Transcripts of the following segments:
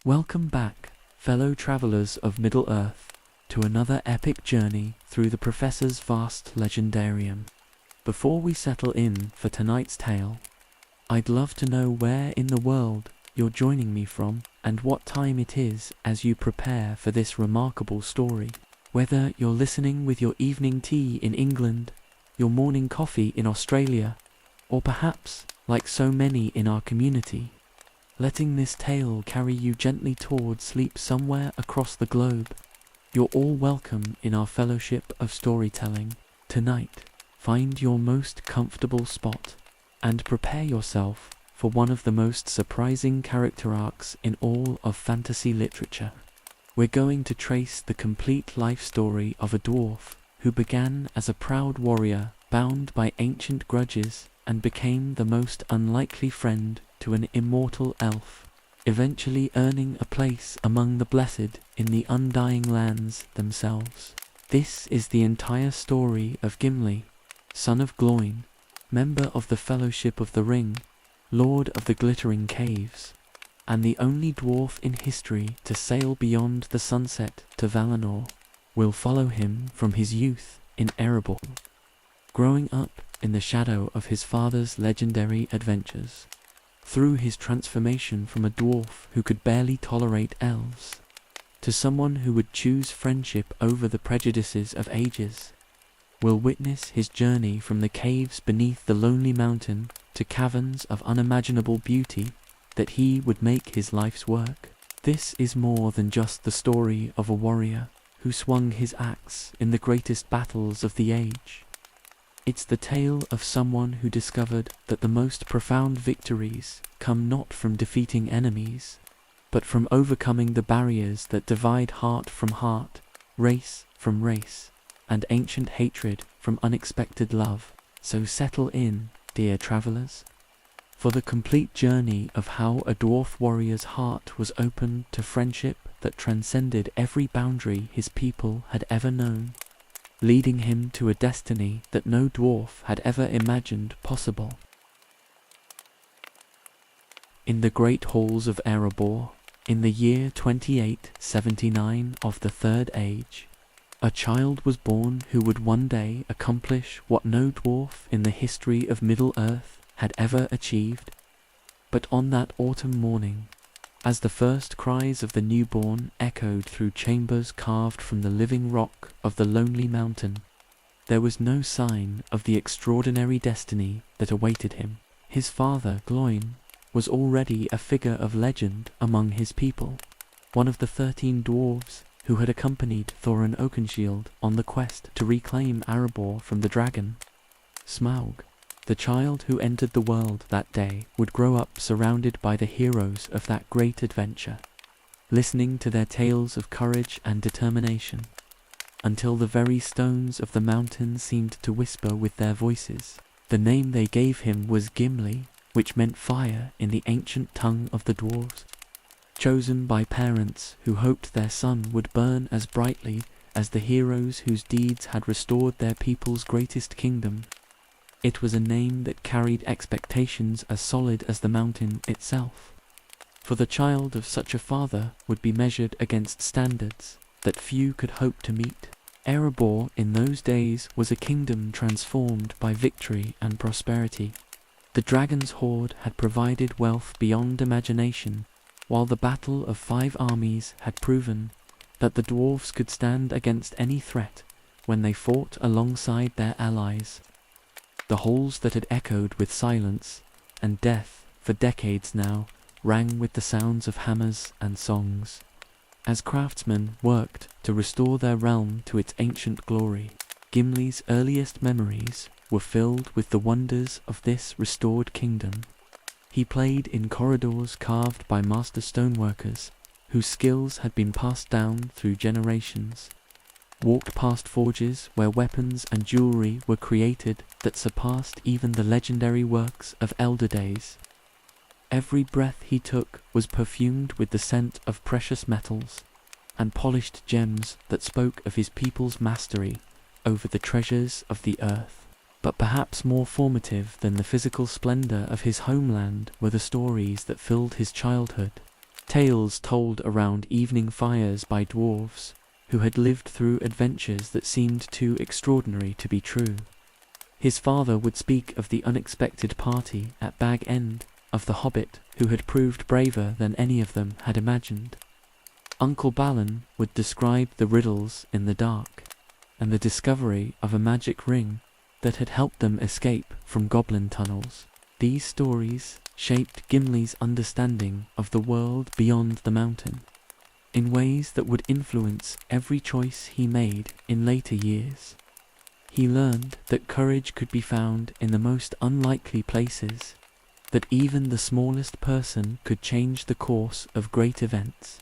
Welcome back, fellow travelers of Middle-earth, to another epic journey through the Professor's vast legendarium. Before we settle in for tonight's tale, I'd love to know where in the world you're joining me from and what time it is as you prepare for this remarkable story. Whether you're listening with your evening tea in England, your morning coffee in Australia, or perhaps, like so many in our community, letting this tale carry you gently towards sleep somewhere across the globe, you're all welcome in our fellowship of storytelling. Tonight, find your most comfortable spot and prepare yourself for one of the most surprising character arcs in all of fantasy literature. We're going to trace the complete life story of a dwarf who began as a proud warrior bound by ancient grudges and became the most unlikely friend to an immortal elf, eventually earning a place among the blessed in the undying lands themselves. This is the entire story of Gimli, son of Gloin, member of the Fellowship of the Ring, Lord of the Glittering Caves, and the only dwarf in history to sail beyond the sunset to Valinor. We'll follow him from his youth in Erebor, growing up in the shadow of his father's legendary adventures, through his transformation from a dwarf who could barely tolerate elves, to someone who would choose friendship over the prejudices of ages. We'll witness his journey from the caves beneath the lonely mountain to caverns of unimaginable beauty that he would make his life's work. This is more than just the story of a warrior who swung his axe in the greatest battles of the age. It's the tale of someone who discovered that the most profound victories come not from defeating enemies, but from overcoming the barriers that divide heart from heart, race from race, and ancient hatred from unexpected love. So settle in, dear travelers, for the complete journey of how a dwarf warrior's heart was opened to friendship that transcended every boundary his people had ever known, leading him to a destiny that no dwarf had ever imagined possible. In the great halls of Erebor, in the year 2879 of the Third Age, a child was born who would one day accomplish what no dwarf in the history of Middle-earth had ever achieved. But on that autumn morning, as the first cries of the newborn echoed through chambers carved from the living rock of the lonely mountain, there was no sign of the extraordinary destiny that awaited him. His father, Gloin, was already a figure of legend among his people, one of the 13 dwarves who had accompanied Thorin Oakenshield on the quest to reclaim Erebor from the dragon. Smaug, the child who entered the world that day, would grow up surrounded by the heroes of that great adventure, listening to their tales of courage and determination, until the very stones of the mountain seemed to whisper with their voices. The name they gave him was Gimli, which meant fire in the ancient tongue of the dwarves, chosen by parents who hoped their son would burn as brightly as the heroes whose deeds had restored their people's greatest kingdom. It was a name that carried expectations as solid as the mountain itself, for the child of such a father would be measured against standards that few could hope to meet. Erebor in those days was a kingdom transformed by victory and prosperity. The dragon's horde had provided wealth beyond imagination, while the battle of 5 armies had proven that the dwarves could stand against any threat when they fought alongside their allies. The halls that had echoed with silence and death for decades now rang with the sounds of hammers and songs, as craftsmen worked to restore their realm to its ancient glory. Gimli's earliest memories were filled with the wonders of this restored kingdom. He played in corridors carved by master stoneworkers whose skills had been passed down through generations, walked past forges where weapons and jewelry were created that surpassed even the legendary works of elder days. Every breath he took was perfumed with the scent of precious metals and polished gems that spoke of his people's mastery over the treasures of the earth. But perhaps more formative than the physical splendor of his homeland were the stories that filled his childhood. Tales told around evening fires by dwarves who had lived through adventures that seemed too extraordinary to be true. His father would speak of the unexpected party at Bag End, of the hobbit who had proved braver than any of them had imagined. Uncle Balin would describe the riddles in the dark, and the discovery of a magic ring that had helped them escape from goblin tunnels. These stories shaped Gimli's understanding of the world beyond the mountain, in ways that would influence every choice he made in later years. He learned that courage could be found in the most unlikely places, that even the smallest person could change the course of great events,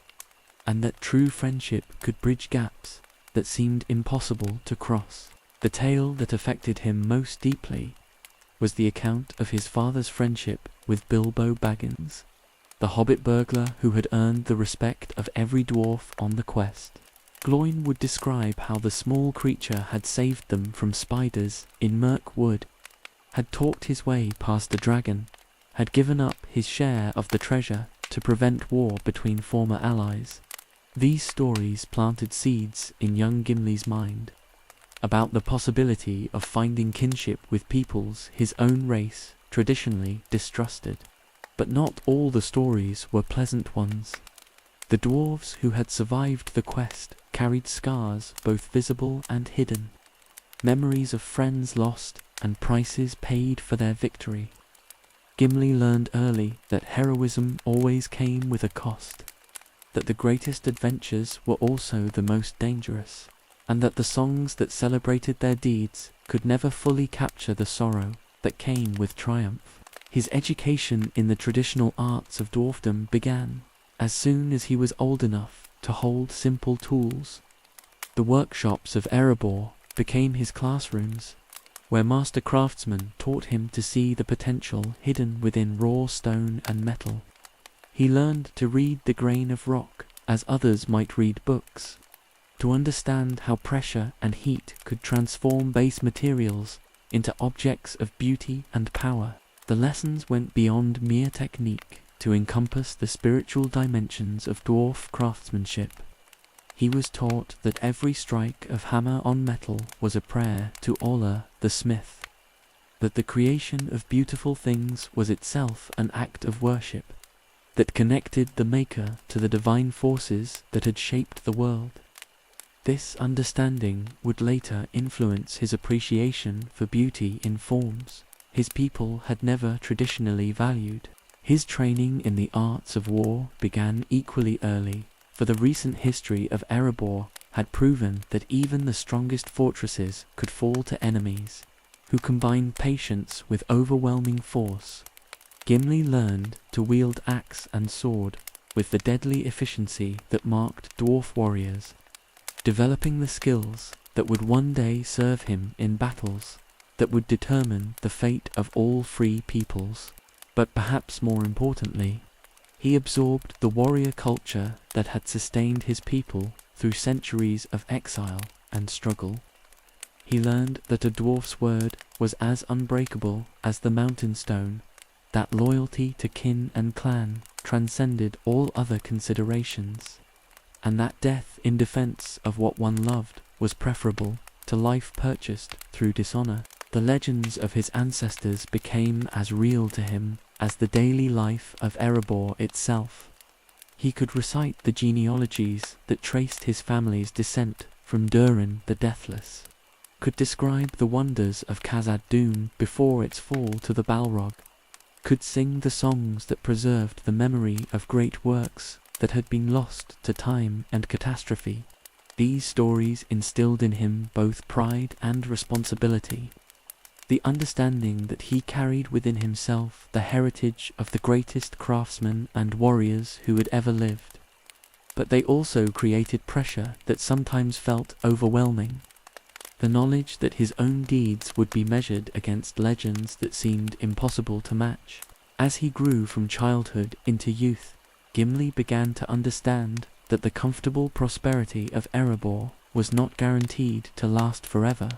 and that true friendship could bridge gaps that seemed impossible to cross. The tale that affected him most deeply was the account of his father's friendship with Bilbo Baggins, the hobbit burglar who had earned the respect of every dwarf on the quest. Gloin would describe how the small creature had saved them from spiders in Mirk Wood, had talked his way past a dragon, had given up his share of the treasure to prevent war between former allies. These stories planted seeds in young Gimli's mind about the possibility of finding kinship with peoples his own race traditionally distrusted. But not all the stories were pleasant ones. The dwarves who had survived the quest carried scars both visible and hidden, memories of friends lost and prices paid for their victory. Gimli learned early that heroism always came with a cost, that the greatest adventures were also the most dangerous, and that the songs that celebrated their deeds could never fully capture the sorrow that came with triumph. His education in the traditional arts of dwarfdom began as soon as he was old enough to hold simple tools. The workshops of Erebor became his classrooms, where master craftsmen taught him to see the potential hidden within raw stone and metal. He learned to read the grain of rock as others might read books, to understand how pressure and heat could transform base materials into objects of beauty and power. The lessons went beyond mere technique to encompass the spiritual dimensions of dwarf craftsmanship. He was taught that every strike of hammer on metal was a prayer to Ola the smith, that the creation of beautiful things was itself an act of worship, that connected the maker to the divine forces that had shaped the world. This understanding would later influence his appreciation for beauty in forms his people had never traditionally valued. His training in the arts of war began equally early, for the recent history of Erebor had proven that even the strongest fortresses could fall to enemies who combined patience with overwhelming force. Gimli learned to wield axe and sword with the deadly efficiency that marked dwarf warriors, developing the skills that would one day serve him in battles that would determine the fate of all free peoples. But perhaps more importantly, he absorbed the warrior culture that had sustained his people through centuries of exile and struggle. He learned that a dwarf's word was as unbreakable as the mountain stone, that loyalty to kin and clan transcended all other considerations, and that death in defense of what one loved was preferable to life purchased through dishonor. The legends of his ancestors became as real to him as the daily life of Erebor itself. He could recite the genealogies that traced his family's descent from Durin the Deathless, could describe the wonders of Khazad Dûm before its fall to the Balrog, could sing the songs that preserved the memory of great works that had been lost to time and catastrophe. These stories instilled in him both pride and responsibility, the understanding that he carried within himself the heritage of the greatest craftsmen and warriors who had ever lived. But they also created pressure that sometimes felt overwhelming. The knowledge that his own deeds would be measured against legends that seemed impossible to match. As he grew from childhood into youth, Gimli began to understand that the comfortable prosperity of Erebor was not guaranteed to last forever.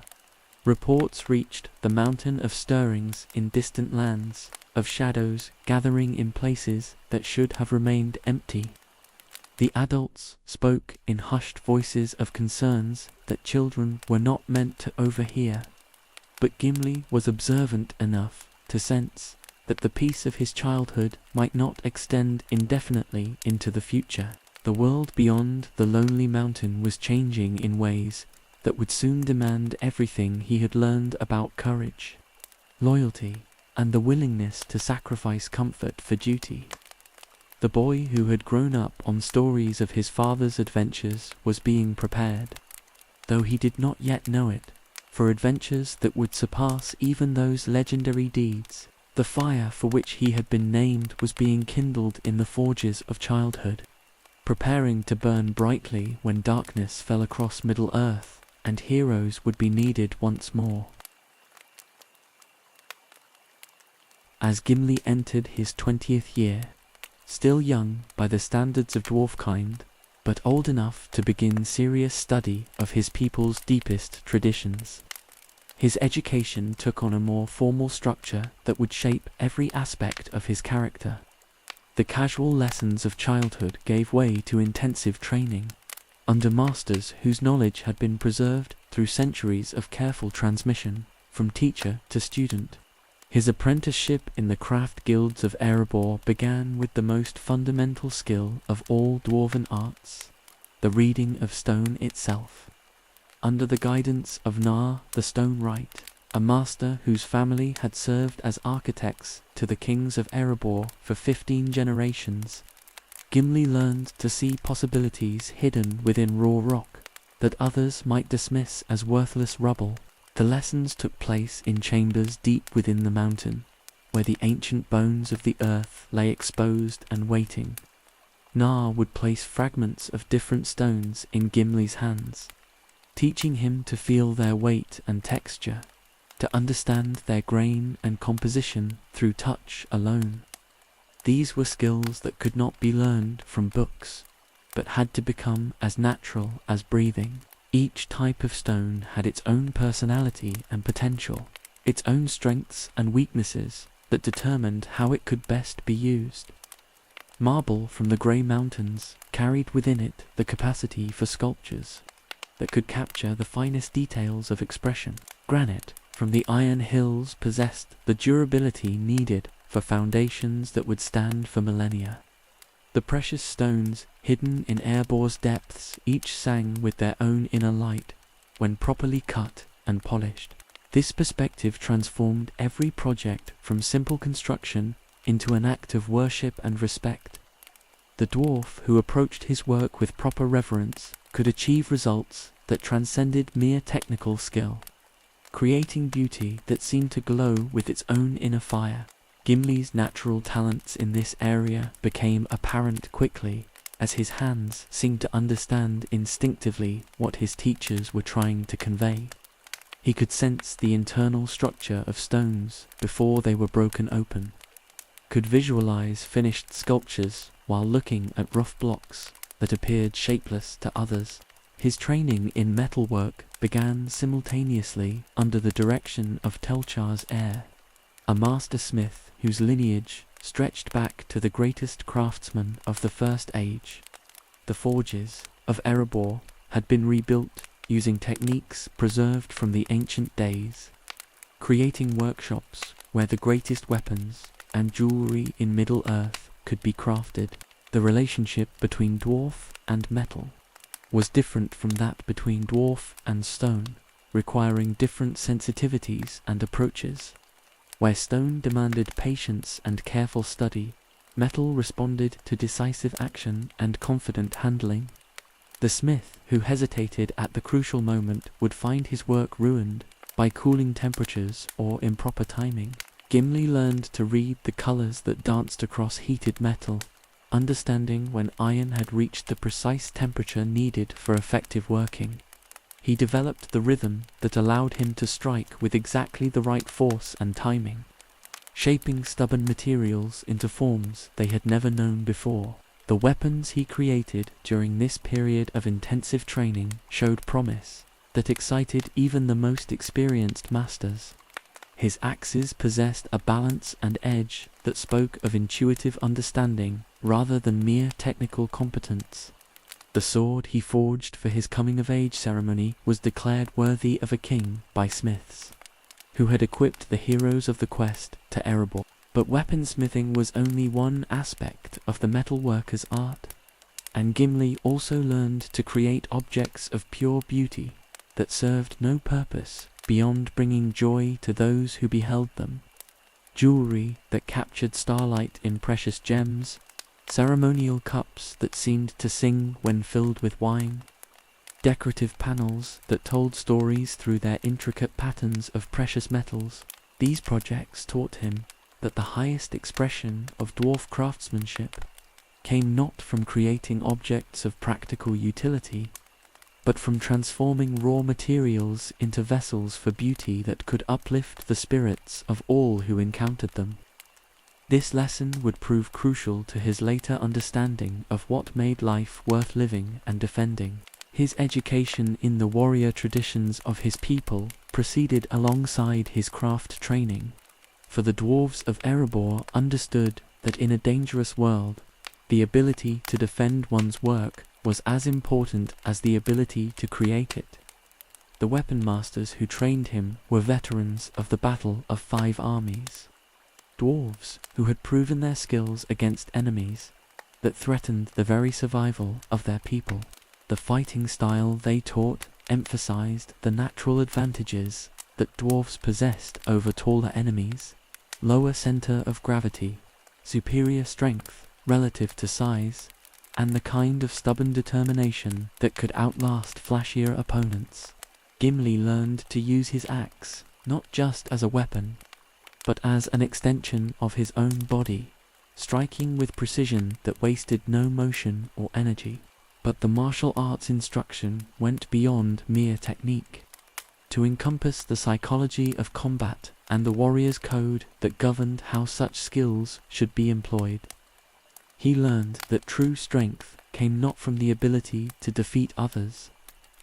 Reports reached the Mountain of Stirrings in distant lands, of shadows gathering in places that should have remained empty, The adults spoke in hushed voices of concerns that children were not meant to overhear. But Gimli was observant enough to sense that the peace of his childhood might not extend indefinitely into the future. The world beyond the lonely mountain was changing in ways that would soon demand everything he had learned about courage, loyalty, and the willingness to sacrifice comfort for duty. The boy who had grown up on stories of his father's adventures was being prepared, though he did not yet know it, for adventures that would surpass even those legendary deeds. The fire for which he had been named was being kindled in the forges of childhood, preparing to burn brightly when darkness fell across Middle-earth, and heroes would be needed once more. As Gimli entered his 20th year, still young by the standards of dwarfkind, but old enough to begin serious study of his people's deepest traditions, his education took on a more formal structure that would shape every aspect of his character. The casual lessons of childhood gave way to intensive training, under masters whose knowledge had been preserved through centuries of careful transmission, from teacher to student. His apprenticeship in the craft guilds of Erebor began with the most fundamental skill of all dwarven arts, the reading of stone itself. Under the guidance of Gnar the Stone Wright, a master whose family had served as architects to the kings of Erebor for 15 generations, Gimli learned to see possibilities hidden within raw rock that others might dismiss as worthless rubble. The lessons took place in chambers deep within the mountain, where the ancient bones of the earth lay exposed and waiting. Gnar would place fragments of different stones in Gimli's hands, teaching him to feel their weight and texture, to understand their grain and composition through touch alone. These were skills that could not be learned from books, but had to become as natural as breathing. Each type of stone had its own personality and potential, its own strengths and weaknesses that determined how it could best be used. Marble from the Grey Mountains carried within it the capacity for sculptures that could capture the finest details of expression. Granite from the Iron Hills possessed the durability needed for foundations that would stand for millennia. The precious stones hidden in Erebor's depths each sang with their own inner light when properly cut and polished. This perspective transformed every project from simple construction into an act of worship and respect. The dwarf who approached his work with proper reverence could achieve results that transcended mere technical skill, creating beauty that seemed to glow with its own inner fire. Gimli's natural talents in this area became apparent quickly, as his hands seemed to understand instinctively what his teachers were trying to convey. He could sense the internal structure of stones before they were broken open, could visualize finished sculptures while looking at rough blocks that appeared shapeless to others. His training in metalwork began simultaneously under the direction of Telchar's heir, a master smith whose lineage stretched back to the greatest craftsmen of the First Age. The forges of Erebor had been rebuilt using techniques preserved from the ancient days, creating workshops where the greatest weapons and jewelry in Middle-earth could be crafted. The relationship between dwarf and metal was different from that between dwarf and stone, requiring different sensitivities and approaches. Where stone demanded patience and careful study, metal responded to decisive action and confident handling. The smith who hesitated at the crucial moment would find his work ruined by cooling temperatures or improper timing. Gimli learned to read the colors that danced across heated metal, understanding when iron had reached the precise temperature needed for effective working. He developed the rhythm that allowed him to strike with exactly the right force and timing, shaping stubborn materials into forms they had never known before. The weapons he created during this period of intensive training showed promise that excited even the most experienced masters. His axes possessed a balance and edge that spoke of intuitive understanding rather than mere technical competence. The sword he forged for his coming-of-age ceremony was declared worthy of a king by smiths, who had equipped the heroes of the quest to Erebor. But weaponsmithing was only one aspect of the metalworker's art, and Gimli also learned to create objects of pure beauty that served no purpose beyond bringing joy to those who beheld them. Jewelry that captured starlight in precious gems, ceremonial cups that seemed to sing when filled with wine, decorative panels that told stories through their intricate patterns of precious metals. These projects taught him that the highest expression of dwarf craftsmanship came not from creating objects of practical utility, but from transforming raw materials into vessels for beauty that could uplift the spirits of all who encountered them. This lesson would prove crucial to his later understanding of what made life worth living and defending. His education in the warrior traditions of his people proceeded alongside his craft training, for the dwarves of Erebor understood that in a dangerous world, the ability to defend one's work was as important as the ability to create it. The weapon masters who trained him were veterans of the Battle of 5 Armies, dwarves who had proven their skills against enemies that threatened the very survival of their people. The fighting style they taught emphasized the natural advantages that dwarves possessed over taller enemies: lower center of gravity, superior strength relative to size, and the kind of stubborn determination that could outlast flashier opponents. Gimli learned to use his axe not just as a weapon, but as an extension of his own body, striking with precision that wasted no motion or energy. But the martial arts instruction went beyond mere technique, to encompass the psychology of combat and the warrior's code that governed how such skills should be employed. He learned that true strength came not from the ability to defeat others,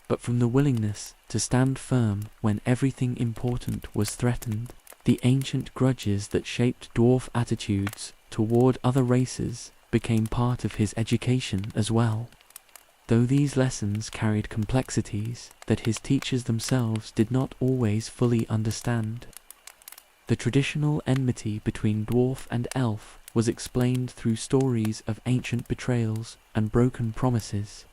but from the willingness to stand firm when everything important was threatened. The ancient grudges that shaped dwarf attitudes toward other races became part of his education as well, though these lessons carried complexities that his teachers themselves did not always fully understand. The traditional enmity between dwarf and elf was explained through stories of ancient betrayals and broken promises,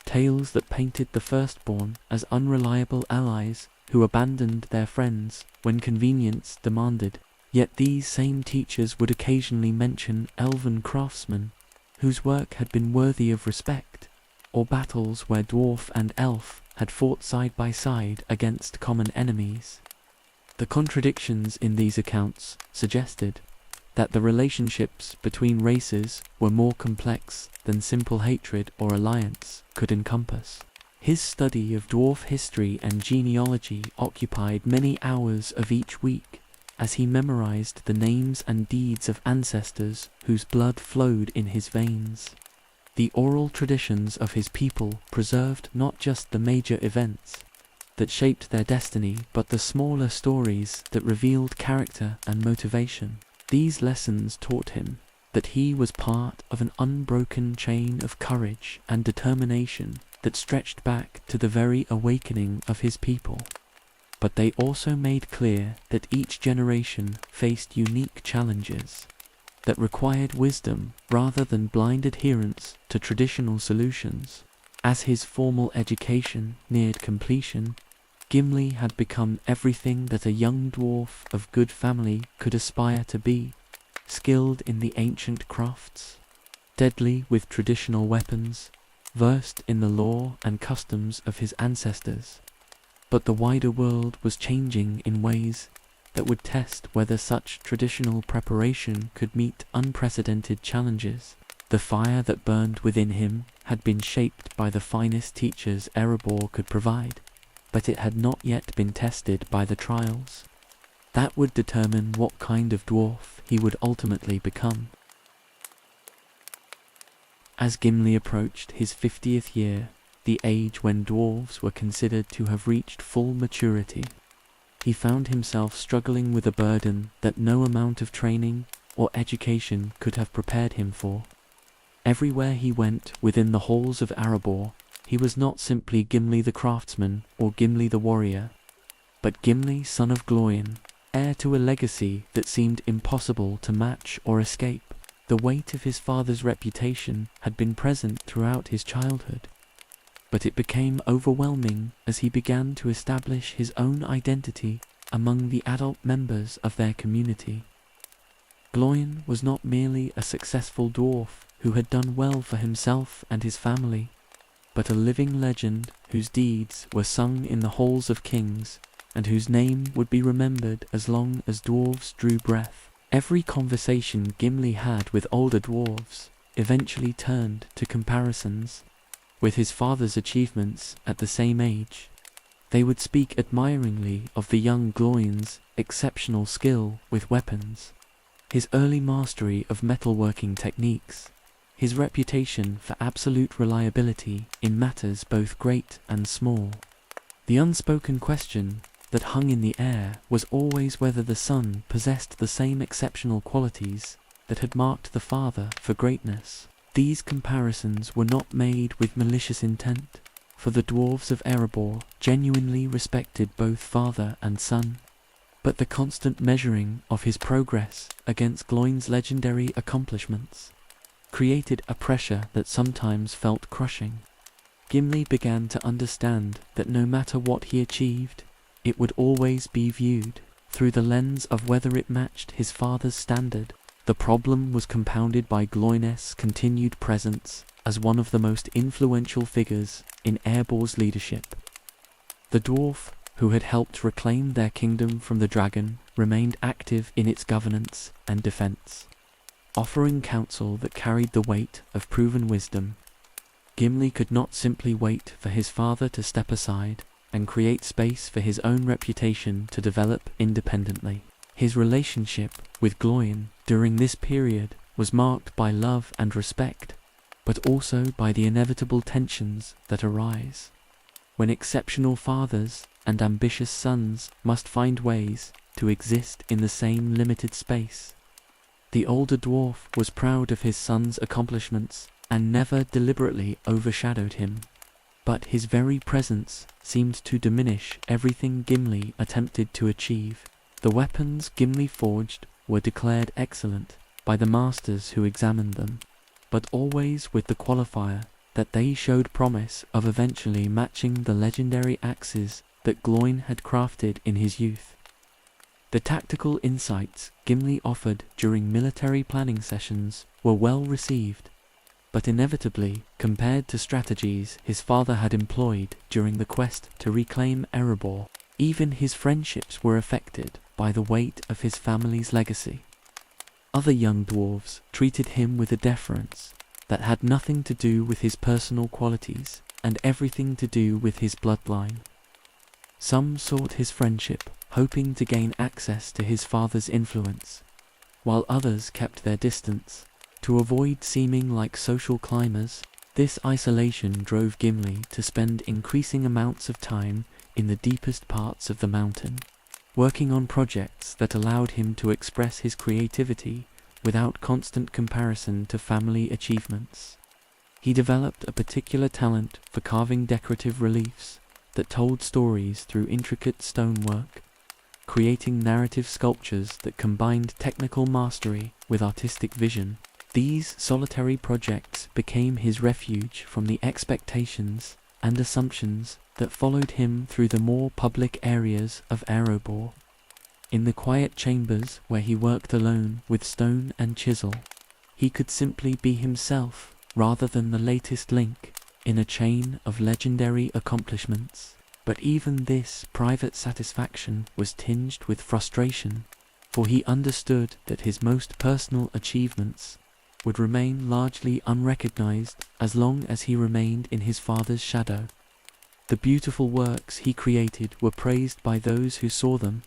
tales that painted the firstborn as unreliable allies who abandoned their friends when convenience demanded. Yet these same teachers would occasionally mention elven craftsmen whose work had been worthy of respect, or battles where dwarf and elf had fought side by side against common enemies. The contradictions in these accounts suggested that the relationships between races were more complex than simple hatred or alliance could encompass. His study of dwarf history and genealogy occupied many hours of each week, as he memorized the names and deeds of ancestors whose blood flowed in his veins. The oral traditions of his people preserved not just the major events that shaped their destiny, but the smaller stories that revealed character and motivation. These lessons taught him that he was part of an unbroken chain of courage and determination that stretched back to the very awakening of his people. But they also made clear that each generation faced unique challenges that required wisdom rather than blind adherence to traditional solutions. As his formal education neared completion, Gimli had become everything that a young dwarf of good family could aspire to be: skilled in the ancient crafts, deadly with traditional weapons, versed in the lore and customs of his ancestors. But the wider world was changing in ways that would test whether such traditional preparation could meet unprecedented challenges. The fire that burned within him had been shaped by the finest teachers Erebor could provide, but it had not yet been tested by the trials that would determine what kind of dwarf he would ultimately become. As Gimli approached his 50th year, the age when dwarves were considered to have reached full maturity, he found himself struggling with a burden that no amount of training or education could have prepared him for. Everywhere he went within the halls of Erebor, he was not simply Gimli the craftsman or Gimli the warrior, but Gimli, son of Gloin, heir to a legacy that seemed impossible to match or escape. The weight of his father's reputation had been present throughout his childhood, but it became overwhelming as he began to establish his own identity among the adult members of their community. Gloin was not merely a successful dwarf who had done well for himself and his family, but a living legend whose deeds were sung in the halls of kings and whose name would be remembered as long as dwarves drew breath. Every conversation Gimli had with older dwarves eventually turned to comparisons with his father's achievements at the same age. They would speak admiringly of the young Gloin's exceptional skill with weapons, his early mastery of metalworking techniques, his reputation for absolute reliability in matters both great and small. The unspoken question that hung in the air was always whether the son possessed the same exceptional qualities that had marked the father for greatness. These comparisons were not made with malicious intent, for the dwarves of Erebor genuinely respected both father and son, but the constant measuring of his progress against Gloin's legendary accomplishments created a pressure that sometimes felt crushing. Gimli began to understand that no matter what he achieved, it would always be viewed through the lens of whether it matched his father's standard. The problem was compounded by Gloin's continued presence as one of the most influential figures in Erebor's leadership. The dwarf, who had helped reclaim their kingdom from the dragon, remained active in its governance and defense, offering counsel that carried the weight of proven wisdom. Gimli could not simply wait for his father to step aside and create space for his own reputation to develop independently. His relationship with Gloin during this period was marked by love and respect, but also by the inevitable tensions that arise when exceptional fathers and ambitious sons must find ways to exist in the same limited space. The older dwarf was proud of his son's accomplishments and never deliberately overshadowed him, but his very presence seemed to diminish everything Gimli attempted to achieve. The weapons Gimli forged were declared excellent by the masters who examined them, but always with the qualifier that they showed promise of eventually matching the legendary axes that Gloin had crafted in his youth. The tactical insights Gimli offered during military planning sessions were well received, but inevitably compared to strategies his father had employed during the quest to reclaim Erebor. Even his friendships were affected by the weight of his family's legacy. Other young dwarves treated him with a deference that had nothing to do with his personal qualities and everything to do with his bloodline. Some sought his friendship, hoping to gain access to his father's influence, while others kept their distance to avoid seeming like social climbers. This isolation drove Gimli to spend increasing amounts of time in the deepest parts of the mountain, working on projects that allowed him to express his creativity without constant comparison to family achievements. He developed a particular talent for carving decorative reliefs that told stories through intricate stonework, creating narrative sculptures that combined technical mastery with artistic vision. These solitary projects became his refuge from the expectations and assumptions that followed him through the more public areas of Erebor. In the quiet chambers where he worked alone with stone and chisel, he could simply be himself rather than the latest link in a chain of legendary accomplishments. But even this private satisfaction was tinged with frustration, for he understood that his most personal achievements would remain largely unrecognized as long as he remained in his father's shadow. The beautiful works he created were praised by those who saw them,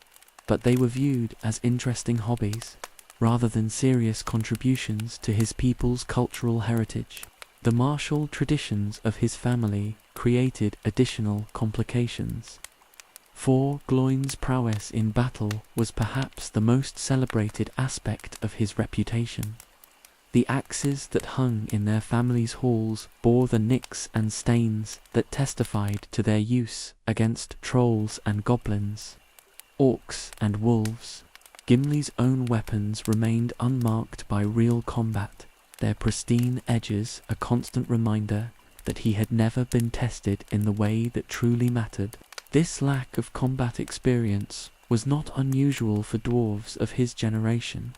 but they were viewed as interesting hobbies, rather than serious contributions to his people's cultural heritage. The martial traditions of his family created additional complications, for Gloin's prowess in battle was perhaps the most celebrated aspect of his reputation. The axes that hung in their families' halls bore the nicks and stains that testified to their use against trolls and goblins, orcs and wolves. Gimli's own weapons remained unmarked by real combat, their pristine edges a constant reminder that he had never been tested in the way that truly mattered. This lack of combat experience was not unusual for dwarves of his generation,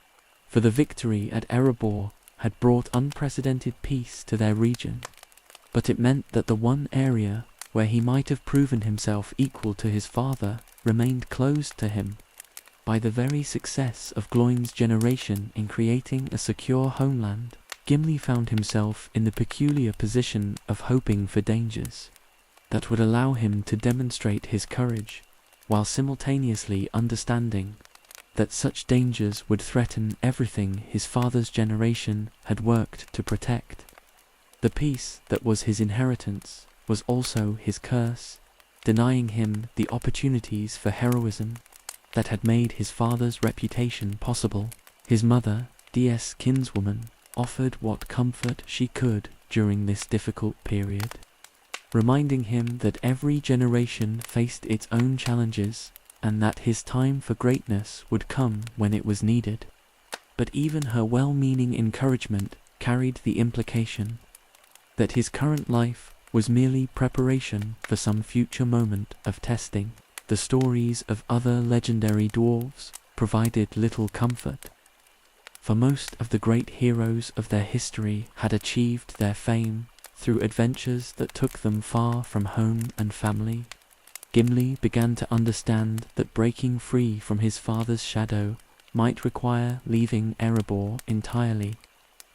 for the victory at Erebor had brought unprecedented peace to their region, but it meant that the one area where he might have proven himself equal to his father remained closed to him by the very success of Gloin's generation in creating a secure homeland. Gimli found himself in the peculiar position of hoping for dangers that would allow him to demonstrate his courage, while simultaneously understanding that such dangers would threaten everything his father's generation had worked to protect. The peace that was his inheritance was also his curse, denying him the opportunities for heroism that had made his father's reputation possible. His mother, D.S. kinswoman, offered what comfort she could during this difficult period, reminding him that every generation faced its own challenges and that his time for greatness would come when it was needed. But even her well-meaning encouragement carried the implication that his current life was merely preparation for some future moment of testing. The stories of other legendary dwarves provided little comfort, for most of the great heroes of their history had achieved their fame through adventures that took them far from home and family. Gimli began to understand that breaking free from his father's shadow might require leaving Erebor entirely,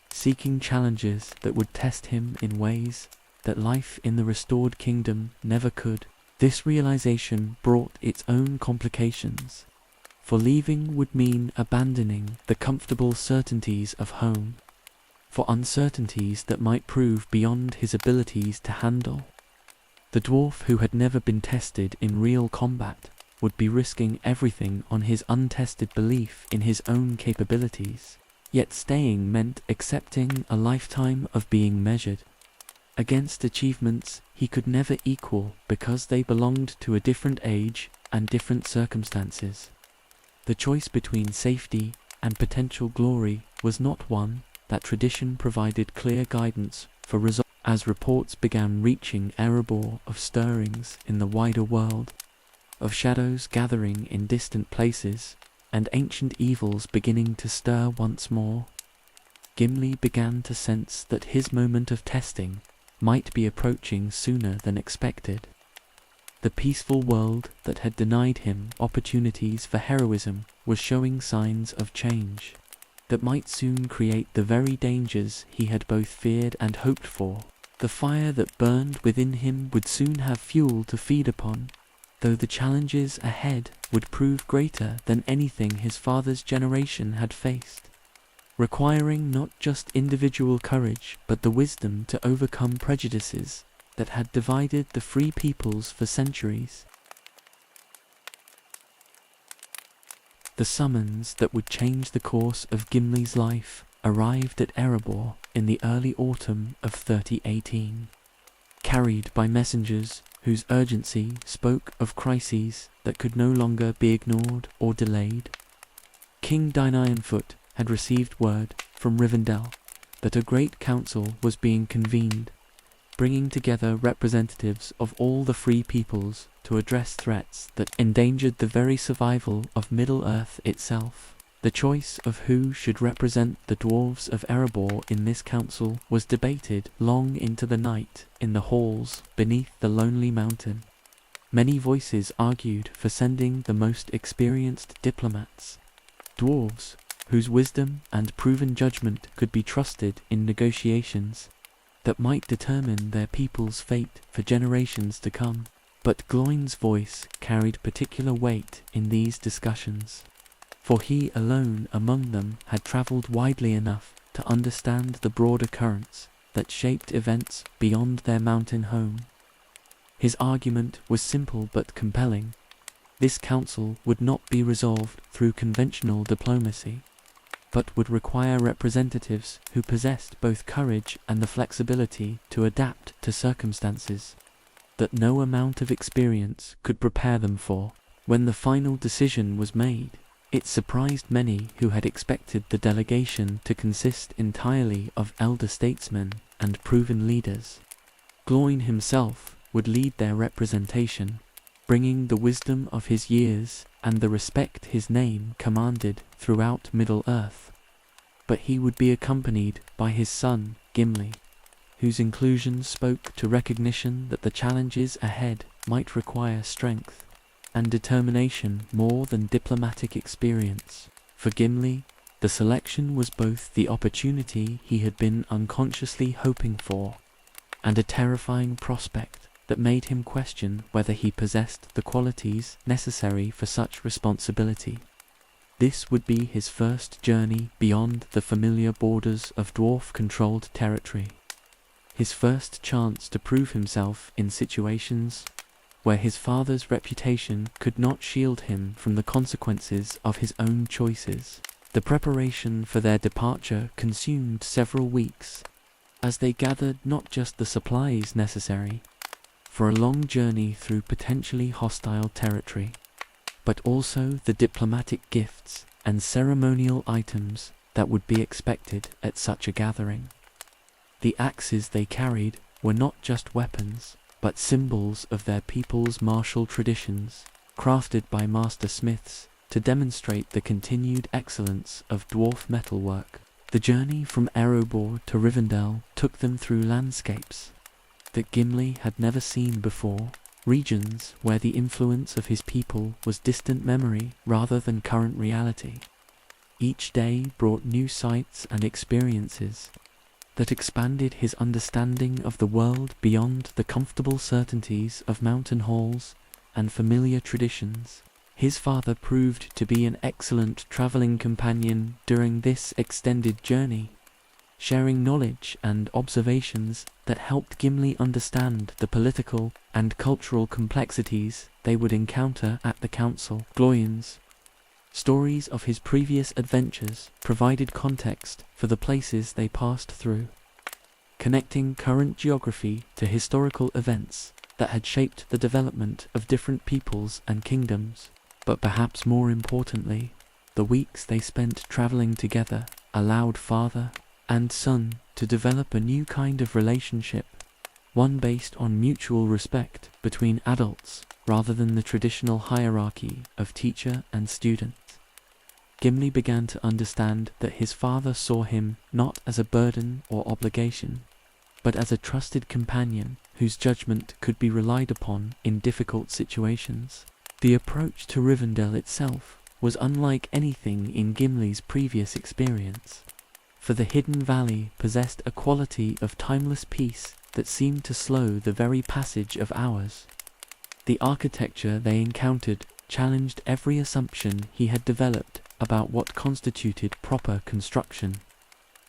seeking challenges that would test him in ways that life in the restored kingdom never could. This realization brought its own complications, for leaving would mean abandoning the comfortable certainties of home for uncertainties that might prove beyond his abilities to handle. The dwarf who had never been tested in real combat would be risking everything on his untested belief in his own capabilities. Yet staying meant accepting a lifetime of being measured against achievements he could never equal because they belonged to a different age and different circumstances. The choice between safety and potential glory was not one that tradition provided clear guidance for resolve. As reports began reaching Erebor of stirrings in the wider world, of shadows gathering in distant places, and ancient evils beginning to stir once more, Gimli began to sense that his moment of testing might be approaching sooner than expected. The peaceful world that had denied him opportunities for heroism was showing signs of change that might soon create the very dangers he had both feared and hoped for. The fire that burned within him would soon have fuel to feed upon, though the challenges ahead would prove greater than anything his father's generation had faced, requiring not just individual courage but the wisdom to overcome prejudices that had divided the free peoples for centuries. The summons that would change the course of Gimli's life arrived at Erebor in the early autumn of 3018, carried by messengers whose urgency spoke of crises that could no longer be ignored or delayed. King Dynionfoot had received word from Rivendell that a great council was being convened, bringing together representatives of all the free peoples to address threats that endangered the very survival of Middle-earth itself. The choice of who should represent the dwarves of Erebor in this council was debated long into the night in the halls beneath the lonely mountain. Many voices argued for sending the most experienced diplomats, dwarves whose wisdom and proven judgment could be trusted in negotiations that might determine their people's fate for generations to come. But Gloin's voice carried particular weight in these discussions, for he alone among them had travelled widely enough to understand the broader currents that shaped events beyond their mountain home. His argument was simple but compelling. This council would not be resolved through conventional diplomacy. but would require representatives who possessed both courage and the flexibility to adapt to circumstances that no amount of experience could prepare them for. When the final decision was made, it surprised many who had expected the delegation to consist entirely of elder statesmen and proven leaders. Gloin himself would lead their representation, bringing the wisdom of his years and the respect his name commanded throughout Middle-earth. But he would be accompanied by his son, Gimli, whose inclusion spoke to recognition that the challenges ahead might require strength and determination more than diplomatic experience. For Gimli, the selection was both the opportunity he had been unconsciously hoping for and a terrifying prospect that made him question whether he possessed the qualities necessary for such responsibility. This would be his first journey beyond the familiar borders of dwarf-controlled territory, his first chance to prove himself in situations where his father's reputation could not shield him from the consequences of his own choices. The preparation for their departure consumed several weeks, as they gathered not just the supplies necessary for a long journey through potentially hostile territory, but also the diplomatic gifts and ceremonial items that would be expected at such a gathering. The axes they carried were not just weapons, but symbols of their people's martial traditions, crafted by master smiths to demonstrate the continued excellence of dwarf metalwork. The journey from Erebor to Rivendell took them through landscapes that Gimli had never seen before, regions where the influence of his people was distant memory rather than current reality. Each day brought new sights and experiences that expanded his understanding of the world beyond the comfortable certainties of mountain halls and familiar traditions. His father proved to be an excellent traveling companion during this extended journey, sharing knowledge and observations that helped Gimli understand the political and cultural complexities they would encounter at the council. Gloin's stories of his previous adventures provided context for the places they passed through, connecting current geography to historical events that had shaped the development of different peoples and kingdoms. But perhaps more importantly, the weeks they spent traveling together allowed father and son to develop a new kind of relationship, one based on mutual respect between adults rather than the traditional hierarchy of teacher and student. Gimli began to understand that his father saw him not as a burden or obligation, but as a trusted companion whose judgment could be relied upon in difficult situations. The approach to Rivendell itself was unlike anything in Gimli's previous experience, for the hidden valley possessed a quality of timeless peace that seemed to slow the very passage of hours. The architecture they encountered challenged every assumption he had developed about what constituted proper construction,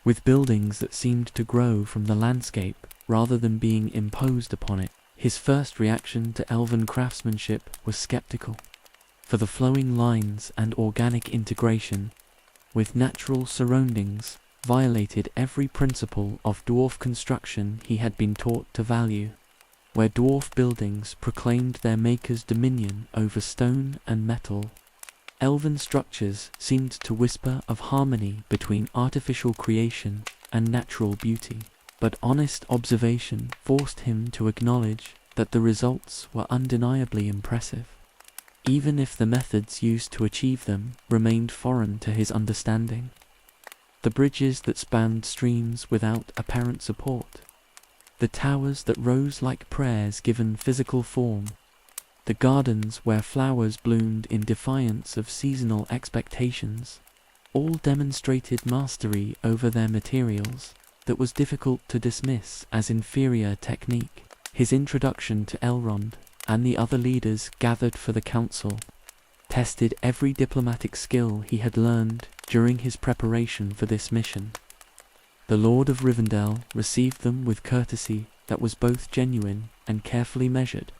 with buildings that seemed to grow from the landscape rather than being imposed upon it. His first reaction to elven craftsmanship was skeptical, for the flowing lines and organic integration with natural surroundings violated every principle of dwarf construction he had been taught to value, where dwarf buildings proclaimed their maker's dominion over stone and metal. Elven structures seemed to whisper of harmony between artificial creation and natural beauty. But honest observation forced him to acknowledge that the results were undeniably impressive, even if the methods used to achieve them remained foreign to his understanding. The bridges that spanned streams without apparent support, the towers that rose like prayers given physical form, the gardens where flowers bloomed in defiance of seasonal expectations, all demonstrated mastery over their materials that was difficult to dismiss as inferior technique. His introduction to Elrond and the other leaders gathered for the council tested every diplomatic skill he had learned during his preparation for this mission. The Lord of Rivendell received them with courtesy that was both genuine and carefully measured,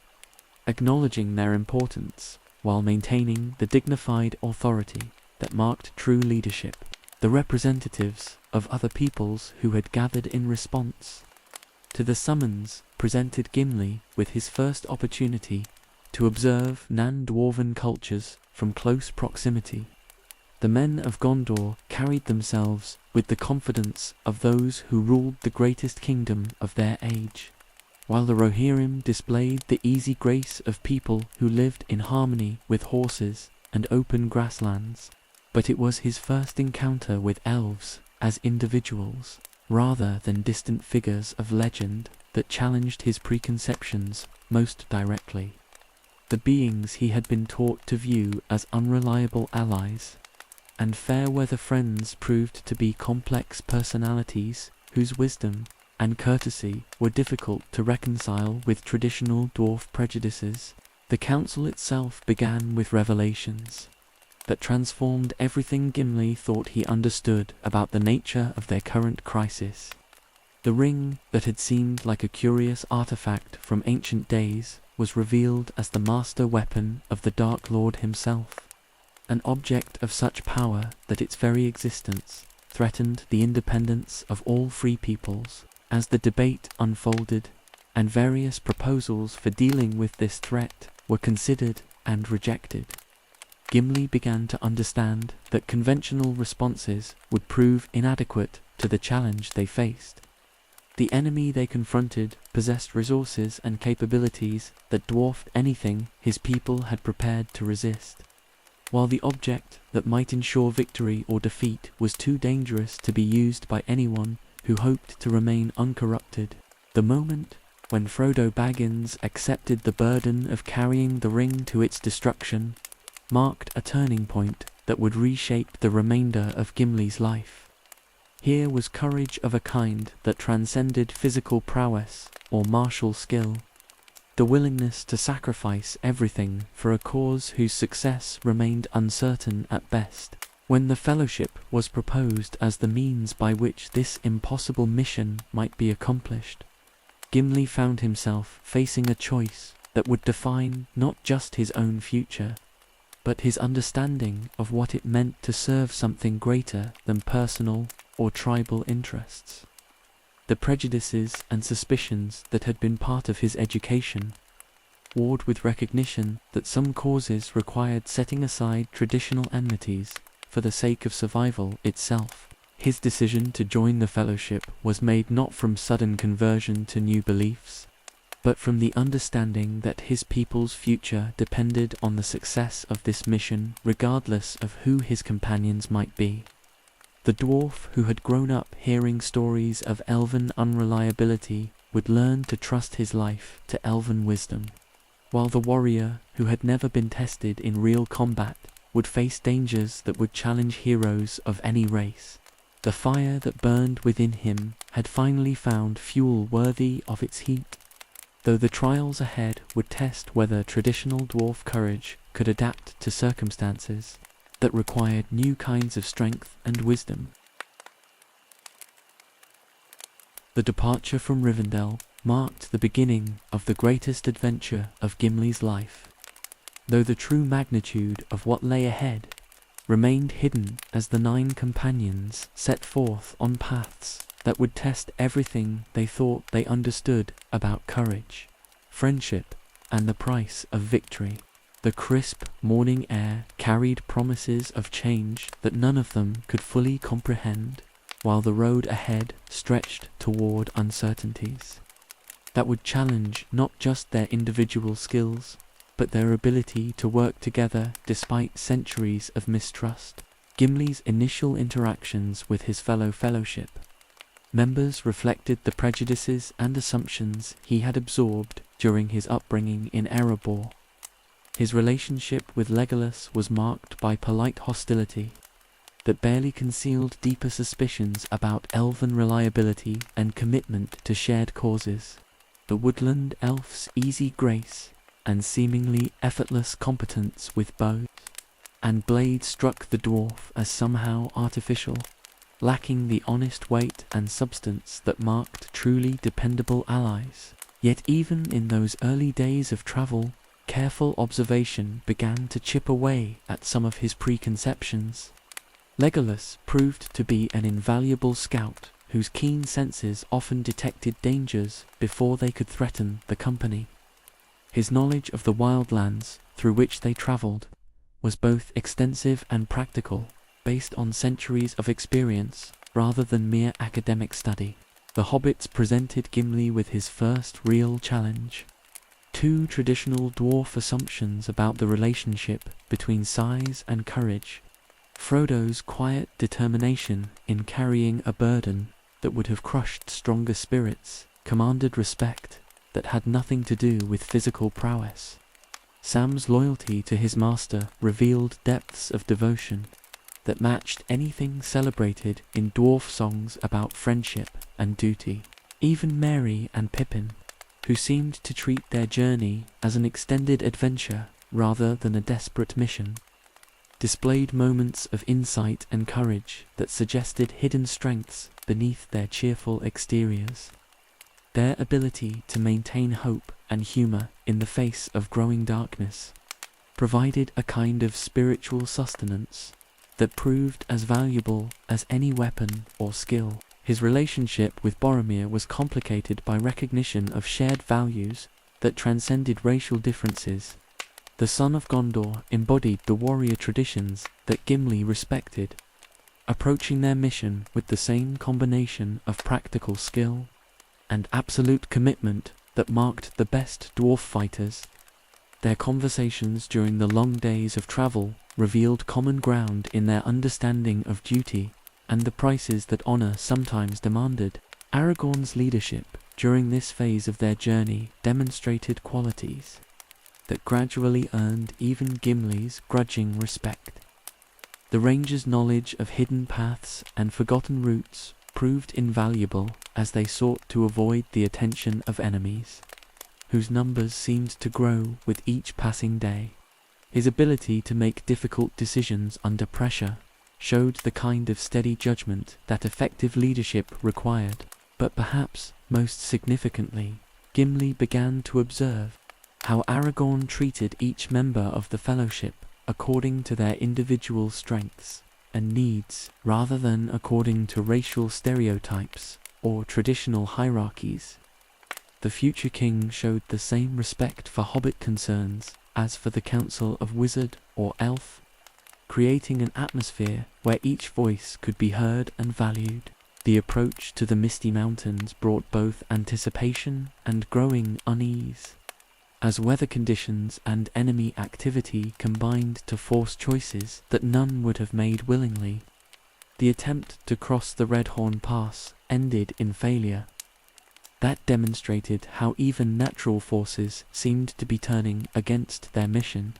acknowledging their importance while maintaining the dignified authority that marked true leadership. the representatives of other peoples who had gathered in response to the summons presented Gimli with his first opportunity to observe non-dwarven cultures from close proximity. The men of Gondor carried themselves with the confidence of those who ruled the greatest kingdom of their age, while the Rohirrim displayed the easy grace of people who lived in harmony with horses and open grasslands. But it was his first encounter with elves as individuals, rather than distant figures of legend, that challenged his preconceptions most directly. The beings he had been taught to view as unreliable allies and fair-weather friends proved to be complex personalities whose wisdom and courtesy were difficult to reconcile with traditional dwarf prejudices. The council itself began with revelations that transformed everything Gimli thought he understood about the nature of their current crisis. The ring that had seemed like a curious artifact from ancient days was revealed as the master weapon of the Dark Lord himself, an object of such power that its very existence threatened the independence of all free peoples. As the debate unfolded, and various proposals for dealing with this threat were considered and rejected, Gimli began to understand that conventional responses would prove inadequate to the challenge they faced. The enemy they confronted possessed resources and capabilities that dwarfed anything his people had prepared to resist, while the object that might ensure victory or defeat was too dangerous to be used by anyone who hoped to remain uncorrupted. The moment when Frodo Baggins accepted the burden of carrying the ring to its destruction marked a turning point that would reshape the remainder of Gimli's life. Here was courage of a kind that transcended physical prowess or martial skill, the willingness to sacrifice everything for a cause whose success remained uncertain at best. When the Fellowship was proposed as the means by which this impossible mission might be accomplished, Gimli found himself facing a choice that would define not just his own future, but his understanding of what it meant to serve something greater than personal or tribal interests. The prejudices and suspicions that had been part of his education, warred with recognition that some causes required setting aside traditional enmities for the sake of survival itself. His decision to join the Fellowship was made not from sudden conversion to new beliefs, but from the understanding that his people's future depended on the success of this mission, regardless of who his companions might be. The dwarf who had grown up hearing stories of elven unreliability would learn to trust his life to elven wisdom, while the warrior who had never been tested in real combat would face dangers that would challenge heroes of any race. The fire that burned within him had finally found fuel worthy of its heat, though the trials ahead would test whether traditional dwarf courage could adapt to circumstances that required new kinds of strength and wisdom. The departure from Rivendell marked the beginning of the greatest adventure of Gimli's life, though the true magnitude of what lay ahead remained hidden as the 9 companions set forth on paths that would test everything they thought they understood about courage, friendship, and the price of victory. The crisp morning air carried promises of change that none of them could fully comprehend, while the road ahead stretched toward uncertainties that would challenge not just their individual skills, but their ability to work together despite centuries of mistrust. Gimli's initial interactions with his fellow Fellowship members reflected the prejudices and assumptions he had absorbed during his upbringing in Erebor. His relationship with Legolas was marked by polite hostility that barely concealed deeper suspicions about elven reliability and commitment to shared causes. The woodland elf's easy grace and seemingly effortless competence with bows and blades struck the dwarf as somehow artificial, lacking the honest weight and substance that marked truly dependable allies. Yet even in those early days of travel, careful observation began to chip away at some of his preconceptions. Legolas proved to be an invaluable scout whose keen senses often detected dangers before they could threaten the company. His knowledge of the wildlands through which they traveled was both extensive and practical, based on centuries of experience rather than mere academic study. The hobbits presented Gimli with his first real challenge. Two traditional dwarf assumptions about the relationship between size and courage. Frodo's quiet determination in carrying a burden that would have crushed stronger spirits commanded respect that had nothing to do with physical prowess. Sam's loyalty to his master revealed depths of devotion that matched anything celebrated in dwarf songs about friendship and duty. Even Merry and Pippin, who seemed to treat their journey as an extended adventure rather than a desperate mission, displayed moments of insight and courage that suggested hidden strengths beneath their cheerful exteriors. Their ability to maintain hope and humor in the face of growing darkness provided a kind of spiritual sustenance that proved as valuable as any weapon or skill. His relationship with Boromir was complicated by recognition of shared values that transcended racial differences. The son of Gondor embodied the warrior traditions that Gimli respected, approaching their mission with the same combination of practical skill and absolute commitment that marked the best dwarf fighters. Their conversations during the long days of travel revealed common ground in their understanding of duty and the prices that honor sometimes demanded. Aragorn's leadership during this phase of their journey demonstrated qualities that gradually earned even Gimli's grudging respect. The ranger's knowledge of hidden paths and forgotten routes proved invaluable as they sought to avoid the attention of enemies, whose numbers seemed to grow with each passing day. His ability to make difficult decisions under pressure showed the kind of steady judgment that effective leadership required. But perhaps most significantly, Gimli began to observe how Aragorn treated each member of the Fellowship according to their individual strengths and needs, rather than according to racial stereotypes or traditional hierarchies. The future king showed the same respect for hobbit concerns as for the council of wizard or elf, creating an atmosphere where each voice could be heard and valued. The approach to the Misty Mountains brought both anticipation and growing unease, as weather conditions and enemy activity combined to force choices that none would have made willingly. The attempt to cross the Red Horn Pass ended in failure. That demonstrated how even natural forces seemed to be turning against their mission,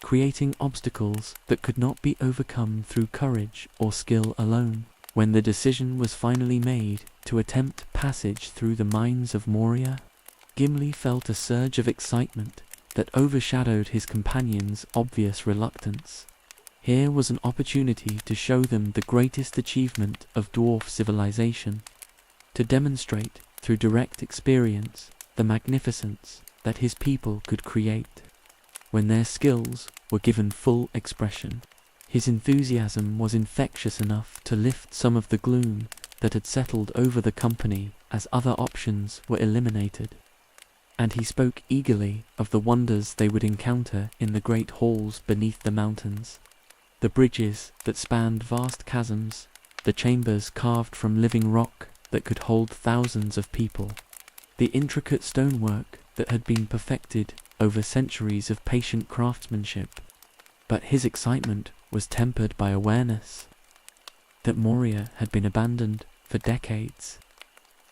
creating obstacles that could not be overcome through courage or skill alone. When the decision was finally made to attempt passage through the mines of Moria, Gimli felt a surge of excitement that overshadowed his companions' obvious reluctance. Here was an opportunity to show them the greatest achievement of dwarf civilization, to demonstrate through direct experience the magnificence that his people could create when their skills were given full expression. His enthusiasm was infectious enough to lift some of the gloom that had settled over the company as other options were eliminated, and he spoke eagerly of the wonders they would encounter in the great halls beneath the mountains, the bridges that spanned vast chasms, the chambers carved from living rock that could hold thousands of people, the intricate stonework that had been perfected over centuries of patient craftsmanship. But his excitement was tempered by awareness that Moria had been abandoned for decades,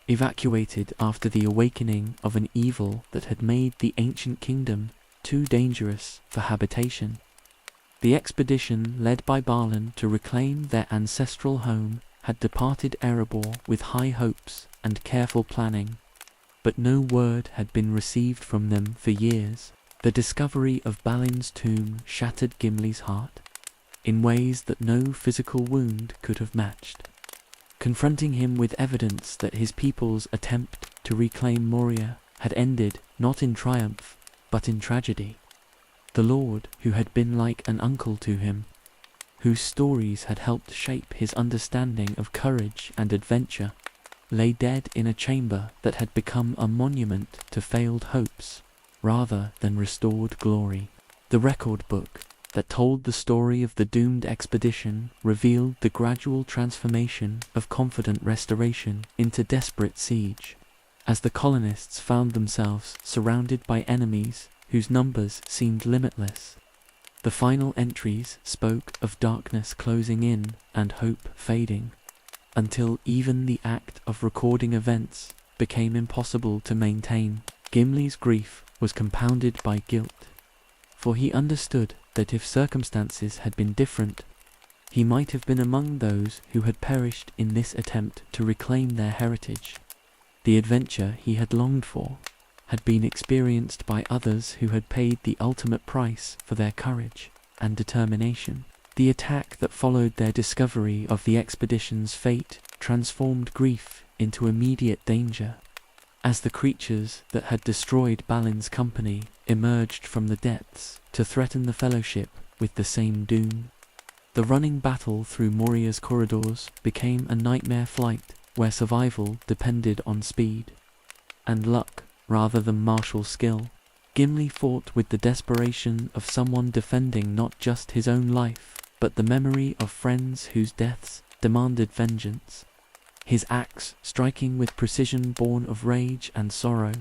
evacuated after the awakening of an evil that had made the ancient kingdom too dangerous for habitation. The expedition led by Balin to reclaim their ancestral home had departed Erebor with high hopes and careful planning, but no word had been received from them for years. The discovery of Balin's tomb shattered Gimli's heart in ways that no physical wound could have matched, confronting him with evidence that his people's attempt to reclaim Moria had ended not in triumph, but in tragedy. The Lord, who had been like an uncle to him, whose stories had helped shape his understanding of courage and adventure, lay dead in a chamber that had become a monument to failed hopes rather than restored glory. The record book that told the story of the doomed expedition revealed the gradual transformation of confident restoration into desperate siege, as the colonists found themselves surrounded by enemies whose numbers seemed limitless. The final entries spoke of darkness closing in and hope fading, until even the act of recording events became impossible to maintain. Gimli's grief was compounded by guilt, for he understood that if circumstances had been different, he might have been among those who had perished in this attempt to reclaim their heritage. The adventure he had longed for had been experienced by others who had paid the ultimate price for their courage and determination. The attack that followed their discovery of the expedition's fate transformed grief into immediate danger, as the creatures that had destroyed Balin's company emerged from the depths to threaten the Fellowship with the same doom. The running battle through Moria's corridors became a nightmare flight where survival depended on speed and luck rather than martial skill. Gimli fought with the desperation of someone defending not just his own life, but the memory of friends whose deaths demanded vengeance, his axe striking with precision born of rage and sorrow.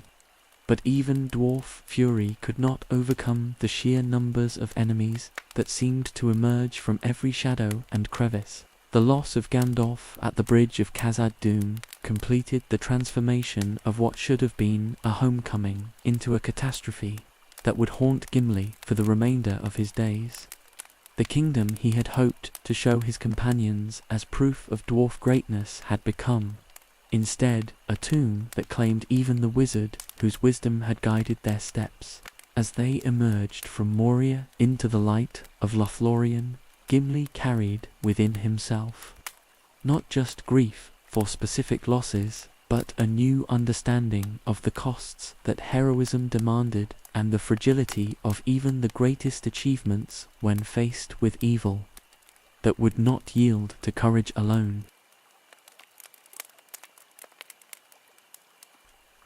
But even dwarf fury could not overcome the sheer numbers of enemies that seemed to emerge from every shadow and crevice. The loss of Gandalf at the bridge of Khazad-dûm completed the transformation of what should have been a homecoming into a catastrophe that would haunt Gimli for the remainder of his days. The kingdom he had hoped to show his companions as proof of dwarf greatness had become, instead, a tomb that claimed even the wizard whose wisdom had guided their steps. As they emerged from Moria into the light of Lothlorien, Gimli carried within himself not just grief for specific losses, but a new understanding of the costs that heroism demanded and the fragility of even the greatest achievements when faced with evil that would not yield to courage alone.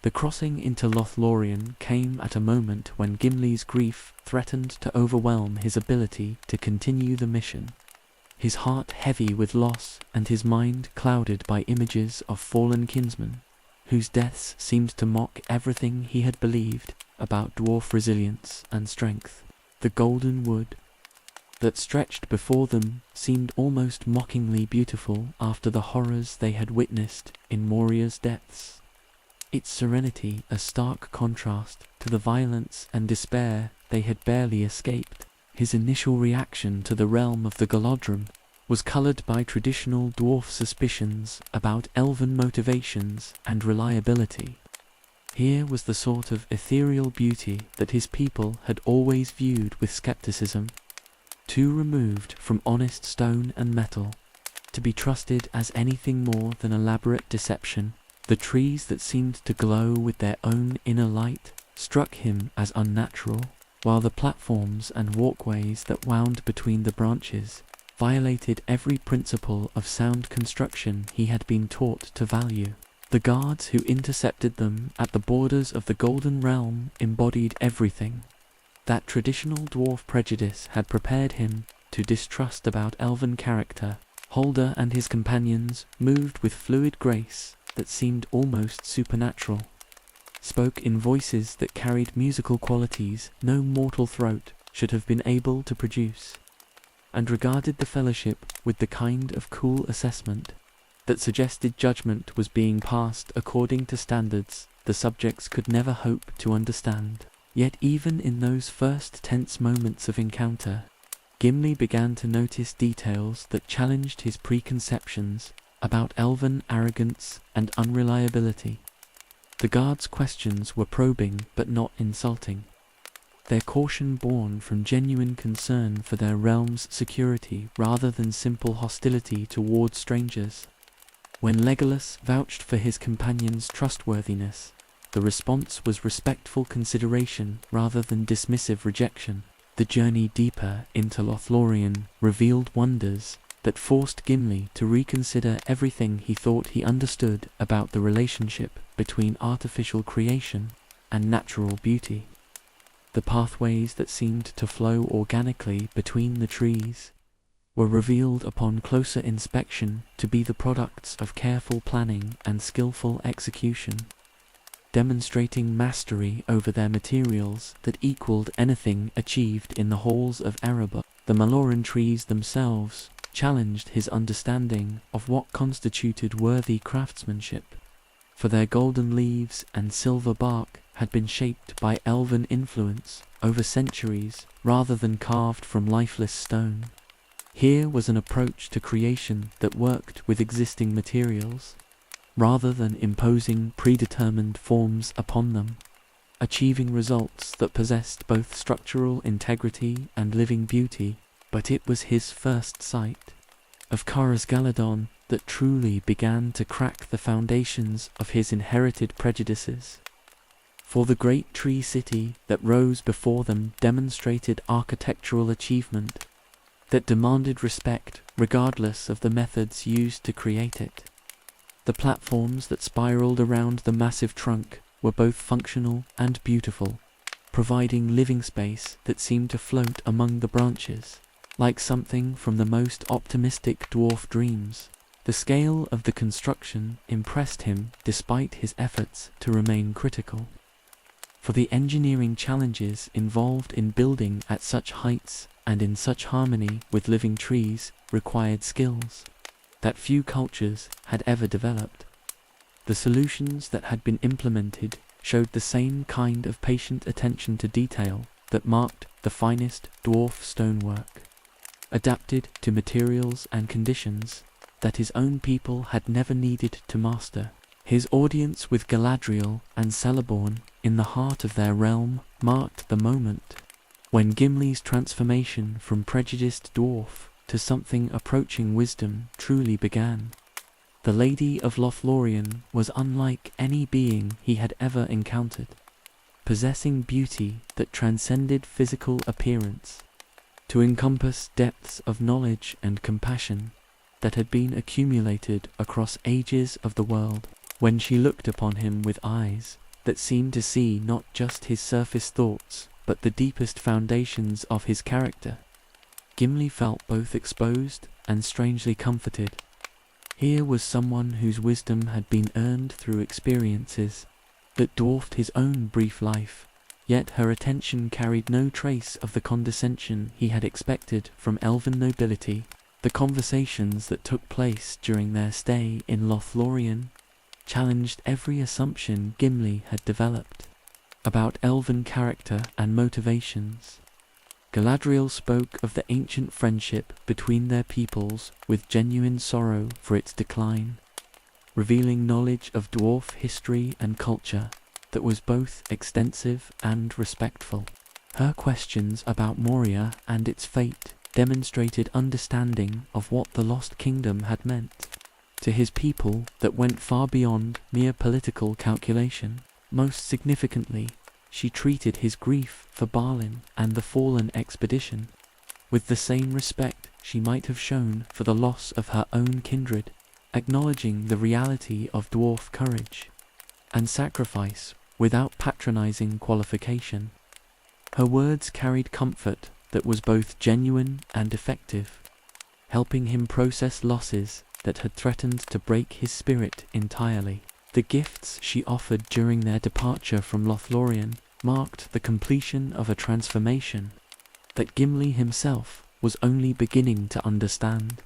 The crossing into Lothlorien came at a moment when Gimli's grief threatened to overwhelm his ability to continue the mission, his heart heavy with loss and his mind clouded by images of fallen kinsmen, whose deaths seemed to mock everything he had believed about dwarf resilience and strength. The golden wood that stretched before them seemed almost mockingly beautiful after the horrors they had witnessed in Moria's depths, its serenity a stark contrast to the violence and despair they had barely escaped. His initial reaction to the realm of the Golodrum was coloured by traditional dwarf suspicions about elven motivations and reliability. Here was the sort of ethereal beauty that his people had always viewed with skepticism, too removed from honest stone and metal to be trusted as anything more than elaborate deception. The trees that seemed to glow with their own inner light struck him as unnatural, while the platforms and walkways that wound between the branches violated every principle of sound construction he had been taught to value. The guards who intercepted them at the borders of the Golden Realm embodied everything that traditional dwarf prejudice had prepared him to distrust about elven character. Holder and his companions moved with fluid grace that seemed almost supernatural, spoke in voices that carried musical qualities no mortal throat should have been able to produce, and regarded the Fellowship with the kind of cool assessment that suggested judgment was being passed according to standards the subjects could never hope to understand. Yet even in those first tense moments of encounter, Gimli began to notice details that challenged his preconceptions about elven arrogance and unreliability. The guards' questions were probing but not insulting, their caution born from genuine concern for their realm's security rather than simple hostility toward strangers. When Legolas vouched for his companion's trustworthiness, the response was respectful consideration rather than dismissive rejection. The journey deeper into Lothlorien revealed wonders that forced Gimli to reconsider everything he thought he understood about the relationship between artificial creation and natural beauty. The pathways that seemed to flow organically between the trees were revealed upon closer inspection to be the products of careful planning and skillful execution, demonstrating mastery over their materials that equaled anything achieved in the halls of Erebor. The Maloran trees themselves challenged his understanding of what constituted worthy craftsmanship, for their golden leaves and silver bark had been shaped by elven influence over centuries rather than carved from lifeless stone. Here was an approach to creation that worked with existing materials, rather than imposing predetermined forms upon them, achieving results that possessed both structural integrity and living beauty. But it was his first sight of Galadon that truly began to crack the foundations of his inherited prejudices. For the great tree city that rose before them demonstrated architectural achievement that demanded respect regardless of the methods used to create it. The platforms that spiraled around the massive trunk were both functional and beautiful, providing living space that seemed to float among the branches, like something from the most optimistic dwarf dreams. The scale of the construction impressed him despite his efforts to remain critical, for the engineering challenges involved in building at such heights and in such harmony with living trees required skills that few cultures had ever developed. The solutions that had been implemented showed the same kind of patient attention to detail that marked the finest dwarf stonework, adapted to materials and conditions that his own people had never needed to master. His audience with Galadriel and Celeborn in the heart of their realm marked the moment when Gimli's transformation from prejudiced dwarf to something approaching wisdom truly began. The Lady of Lothlorien was unlike any being he had ever encountered, possessing beauty that transcended physical appearance, to encompass depths of knowledge and compassion that had been accumulated across ages of the world. When she looked upon him with eyes that seemed to see not just his surface thoughts, but the deepest foundations of his character, Gimli felt both exposed and strangely comforted. Here was someone whose wisdom had been earned through experiences that dwarfed his own brief life, yet her attention carried no trace of the condescension he had expected from elven nobility. The conversations that took place during their stay in Lothlorien challenged every assumption Gimli had developed about elven character and motivations. Galadriel spoke of the ancient friendship between their peoples with genuine sorrow for its decline, revealing knowledge of dwarf history and culture that was both extensive and respectful. Her questions about Moria and its fate demonstrated understanding of what the Lost Kingdom had meant to his people that went far beyond mere political calculation. Most significantly, she treated his grief for Balin and the fallen expedition with the same respect she might have shown for the loss of her own kindred, acknowledging the reality of dwarf courage and sacrifice without patronizing qualification. Her words carried comfort that was both genuine and effective, helping him process losses that had threatened to break his spirit entirely. The gifts she offered during their departure from Lothlorien marked the completion of a transformation that Gimli himself was only beginning to understand.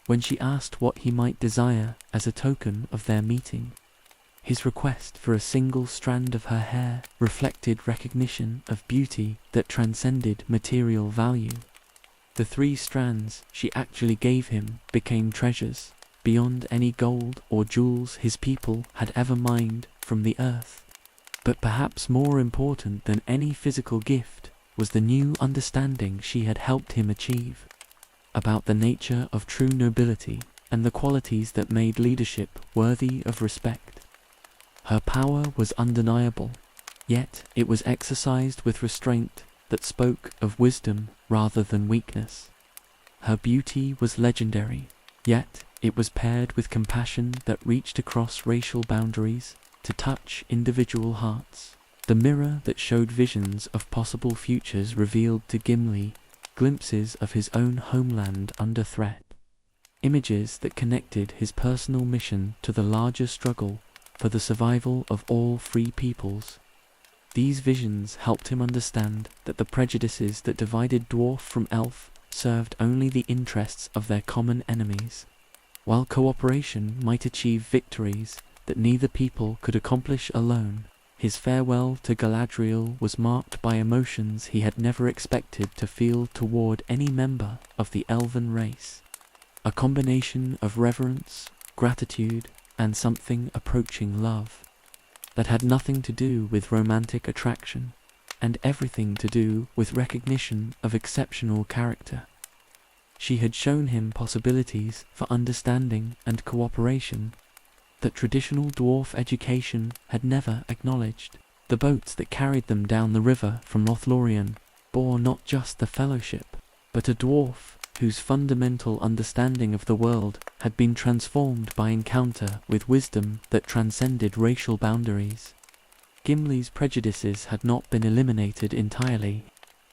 When she asked what he might desire as a token of their meeting, his request for a single strand of her hair reflected recognition of beauty that transcended material value. The 3 strands she actually gave him became treasures beyond any gold or jewels his people had ever mined from the earth. But perhaps more important than any physical gift was the new understanding she had helped him achieve about the nature of true nobility and the qualities that made leadership worthy of respect. Her power was undeniable, yet it was exercised with restraint that spoke of wisdom rather than weakness. Her beauty was legendary, yet it was paired with compassion that reached across racial boundaries to touch individual hearts. The mirror that showed visions of possible futures revealed to Gimli glimpses of his own homeland under threat, images that connected his personal mission to the larger struggle for the survival of all free peoples. These visions helped him understand that the prejudices that divided dwarf from elf served only the interests of their common enemies, while cooperation might achieve victories that neither people could accomplish alone. His farewell to Galadriel was marked by emotions he had never expected to feel toward any member of the elven race. A combination of reverence, gratitude, and something approaching love that had nothing to do with romantic attraction and everything to do with recognition of exceptional character. She had shown him possibilities for understanding and cooperation that traditional dwarf education had never acknowledged. The boats that carried them down the river from Lothlorien bore not just the fellowship, but a dwarf whose fundamental understanding of the world had been transformed by encounter with wisdom that transcended racial boundaries. Gimli's prejudices had not been eliminated entirely,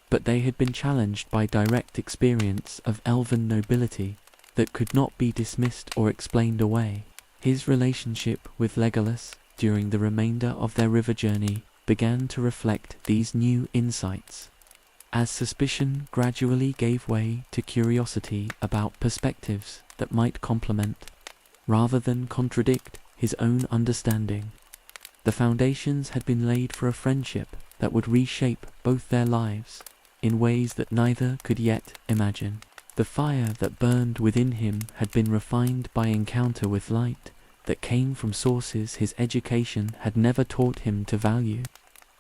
but they had been challenged by direct experience of elven nobility that could not be dismissed or explained away. His relationship with Legolas during the remainder of their river journey began to reflect these new insights, as suspicion gradually gave way to curiosity about perspectives that might complement, rather than contradict, his own understanding. The foundations had been laid for a friendship that would reshape both their lives in ways that neither could yet imagine. The fire that burned within him had been refined by encounter with light that came from sources his education had never taught him to value,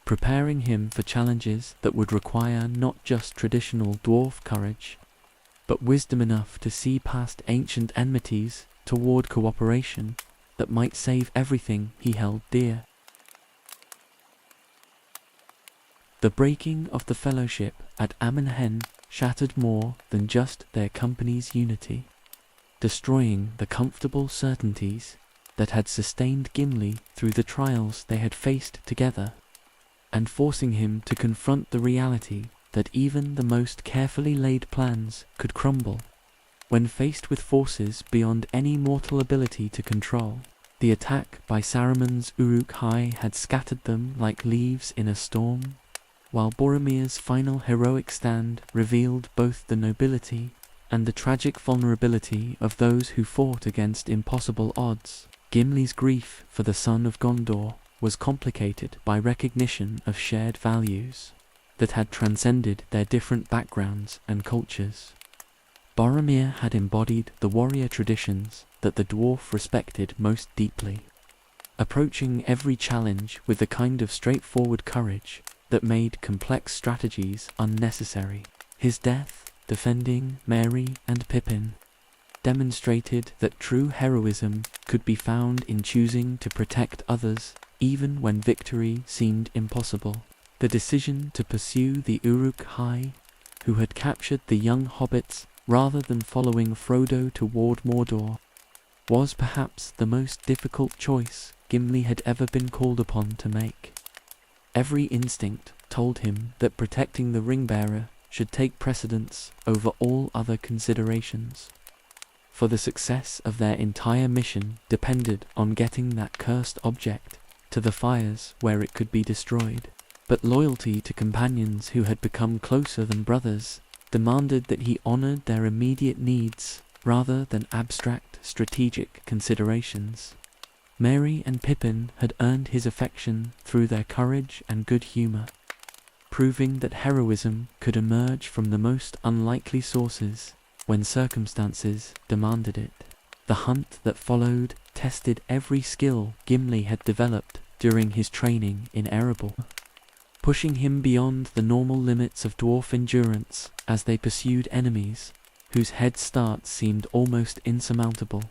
preparing him for challenges that would require not just traditional dwarf courage, but wisdom enough to see past ancient enmities toward cooperation that might save everything he held dear. The breaking of the fellowship at Amon Hen shattered more than just their company's unity, destroying the comfortable certainties that had sustained Gimli through the trials they had faced together, and forcing him to confront the reality that even the most carefully laid plans could crumble when faced with forces beyond any mortal ability to control. The attack by Saruman's Uruk-hai had scattered them like leaves in a storm, while Boromir's final heroic stand revealed both the nobility and the tragic vulnerability of those who fought against impossible odds. Gimli's grief for the son of Gondor was complicated by recognition of shared values that had transcended their different backgrounds and cultures. Boromir had embodied the warrior traditions that the dwarf respected most deeply, approaching every challenge with the kind of straightforward courage that made complex strategies unnecessary. His death, defending Merry and Pippin, demonstrated that true heroism could be found in choosing to protect others even when victory seemed impossible. The decision to pursue the Uruk-hai, who had captured the young hobbits rather than following Frodo toward Mordor, was perhaps the most difficult choice Gimli had ever been called upon to make. Every instinct told him that protecting the ring-bearer should take precedence over all other considerations, for the success of their entire mission depended on getting that cursed object to the fires where it could be destroyed. But loyalty to companions who had become closer than brothers demanded that he honored their immediate needs rather than abstract strategic considerations. Merry and Pippin had earned his affection through their courage and good humor, proving that heroism could emerge from the most unlikely sources when circumstances demanded it. The hunt that followed tested every skill Gimli had developed during his training in Erebor, pushing him beyond the normal limits of dwarf endurance as they pursued enemies whose head starts seemed almost insurmountable.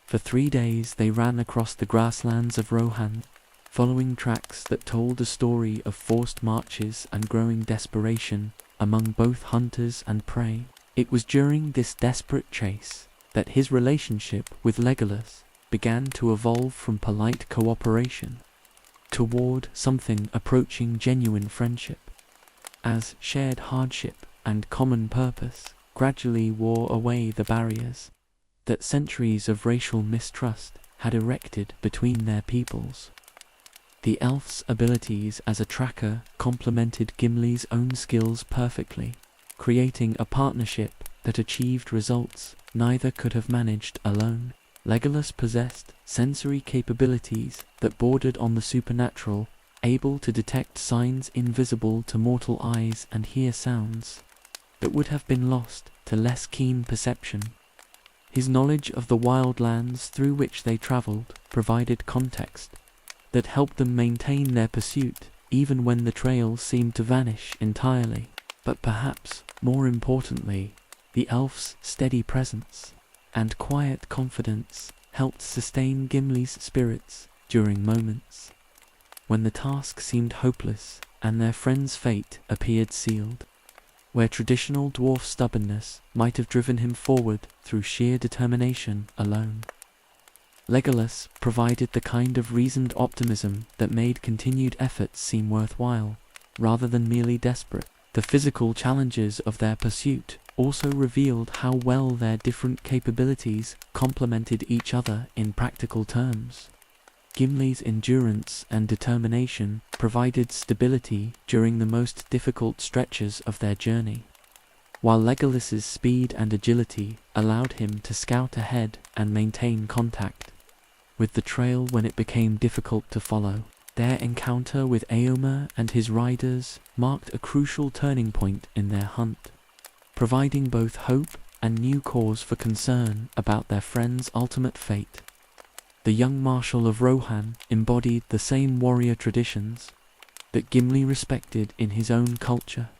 For 3 days they ran across the grasslands of Rohan, following tracks that told a story of forced marches and growing desperation among both hunters and prey. It was during this desperate chase that his relationship with Legolas began to evolve from polite cooperation toward something approaching genuine friendship, as shared hardship and common purpose gradually wore away the barriers that centuries of racial mistrust had erected between their peoples. The elf's abilities as a tracker complemented Gimli's own skills perfectly, creating a partnership that achieved results neither could have managed alone. Legolas possessed sensory capabilities that bordered on the supernatural, able to detect signs invisible to mortal eyes and hear sounds that would have been lost to less keen perception. His knowledge of the wild lands through which they traveled provided context that helped them maintain their pursuit even when the trails seemed to vanish entirely. But perhaps more importantly, the elf's steady presence and quiet confidence helped sustain Gimli's spirits during moments when the task seemed hopeless and their friend's fate appeared sealed, where traditional dwarf stubbornness might have driven him forward through sheer determination alone. Legolas provided the kind of reasoned optimism that made continued efforts seem worthwhile, rather than merely desperate. The physical challenges of their pursuit also revealed how well their different capabilities complemented each other in practical terms. Gimli's endurance and determination provided stability during the most difficult stretches of their journey, while Legolas's speed and agility allowed him to scout ahead and maintain contact with the trail when it became difficult to follow. Their encounter with Éomer and his riders marked a crucial turning point in their hunt, providing both hope and new cause for concern about their friend's ultimate fate. The young Marshal of Rohan embodied the same warrior traditions that Gimli respected in his own culture,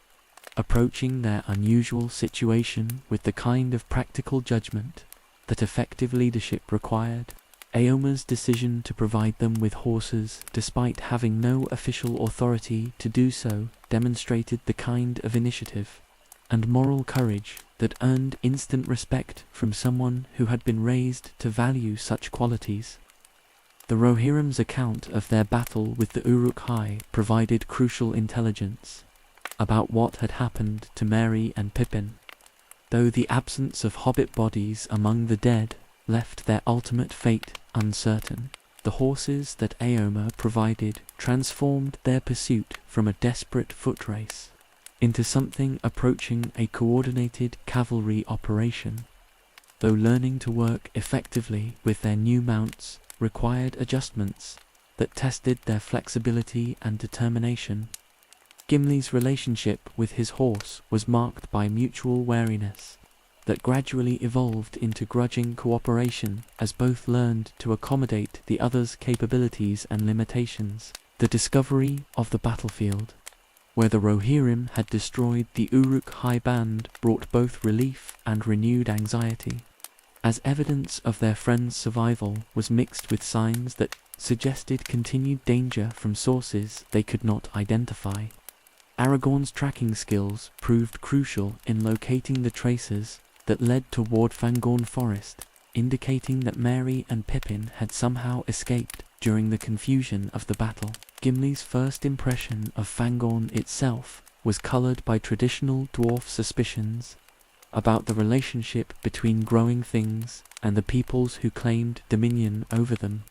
approaching their unusual situation with the kind of practical judgment that effective leadership required. Éomer's decision to provide them with horses, despite having no official authority to do so, demonstrated the kind of initiative and moral courage that earned instant respect from someone who had been raised to value such qualities. The Rohirrim's account of their battle with the Uruk-hai provided crucial intelligence about what had happened to Merry and Pippin, though the absence of hobbit bodies among the dead left their ultimate fate uncertain. The horses that Éomer provided transformed their pursuit from a desperate foot race into something approaching a coordinated cavalry operation. Though learning to work effectively with their new mounts required adjustments that tested their flexibility and determination, Gimli's relationship with his horse was marked by mutual wariness that gradually evolved into grudging cooperation as both learned to accommodate the other's capabilities and limitations. The discovery of the battlefield, where the Rohirrim had destroyed the Uruk-hai band, brought both relief and renewed anxiety, as evidence of their friend's survival was mixed with signs that suggested continued danger from sources they could not identify. Aragorn's tracking skills proved crucial in locating the traces that led toward Fangorn Forest, indicating that Merry and Pippin had somehow escaped during the confusion of the battle. Gimli's first impression of Fangorn itself was colored by traditional dwarf suspicions about the relationship between growing things and the peoples who claimed dominion over them.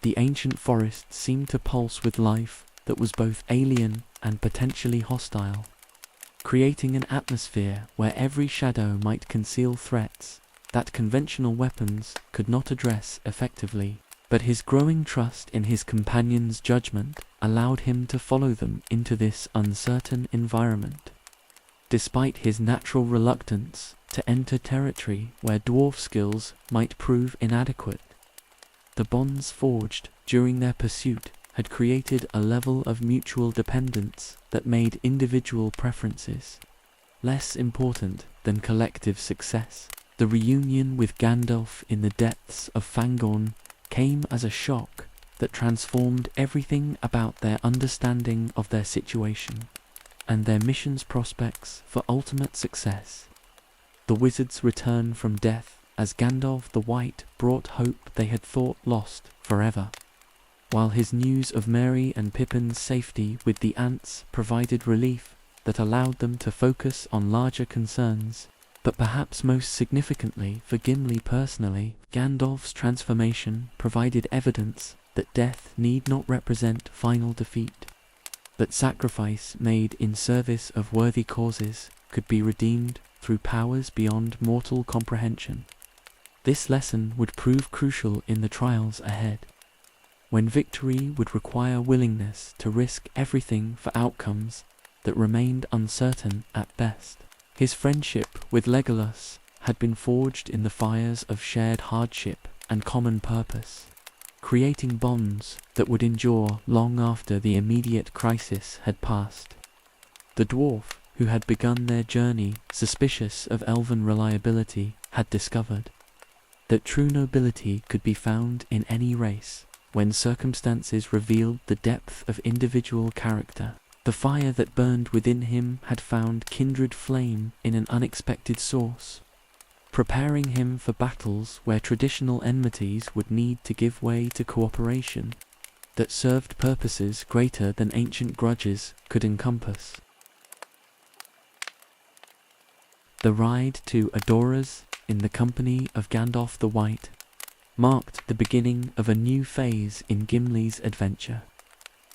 The ancient forest seemed to pulse with life that was both alien and potentially hostile, creating an atmosphere where every shadow might conceal threats that conventional weapons could not address effectively. But his growing trust in his companion's judgment allowed him to follow them into this uncertain environment, despite his natural reluctance to enter territory where dwarf skills might prove inadequate. The bonds forged during their pursuit had created a level of mutual dependence that made individual preferences less important than collective success. The reunion with Gandalf in the depths of Fangorn came as a shock that transformed everything about their understanding of their situation and their mission's prospects for ultimate success. The wizards return from death as Gandalf the White brought hope they had thought lost forever, while his news of Merry and Pippin's safety with the ants provided relief that allowed them to focus on larger concerns. But perhaps most significantly for Gimli personally, Gandalf's transformation provided evidence that death need not represent final defeat, that sacrifice made in service of worthy causes could be redeemed through powers beyond mortal comprehension. This lesson would prove crucial in the trials ahead, when victory would require willingness to risk everything for outcomes that remained uncertain at best. His friendship with Legolas had been forged in the fires of shared hardship and common purpose, creating bonds that would endure long after the immediate crisis had passed. The dwarf, who had begun their journey suspicious of elven reliability, had discovered that true nobility could be found in any race when circumstances revealed the depth of individual character. The fire that burned within him had found kindred flame in an unexpected source, preparing him for battles where traditional enmities would need to give way to cooperation that served purposes greater than ancient grudges could encompass. The ride to Adoras in the company of Gandalf the White marked the beginning of a new phase in Gimli's adventure,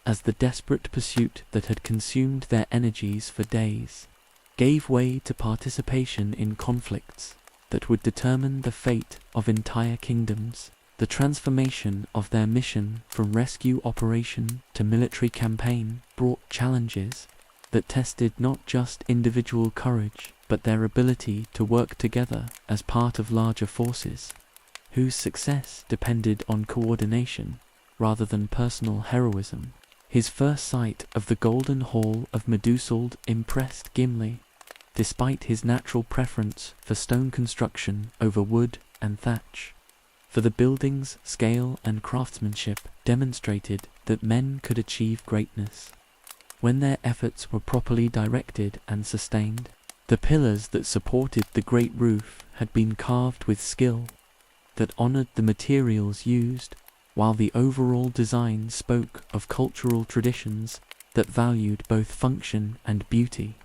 as the desperate pursuit that had consumed their energies for days gave way to participation in conflicts that would determine the fate of entire kingdoms. The transformation of their mission from rescue operation to military campaign brought challenges that tested not just individual courage, but their ability to work together as part of larger forces, whose success depended on coordination rather than personal heroism. His first sight of the Golden Hall of Medusald impressed Gimli, despite his natural preference for stone construction over wood and thatch. For the building's scale and craftsmanship demonstrated that men could achieve greatness when their efforts were properly directed and sustained. The pillars that supported the great roof had been carved with skill that honored the materials used, while the overall design spoke of cultural traditions that valued both function and beauty.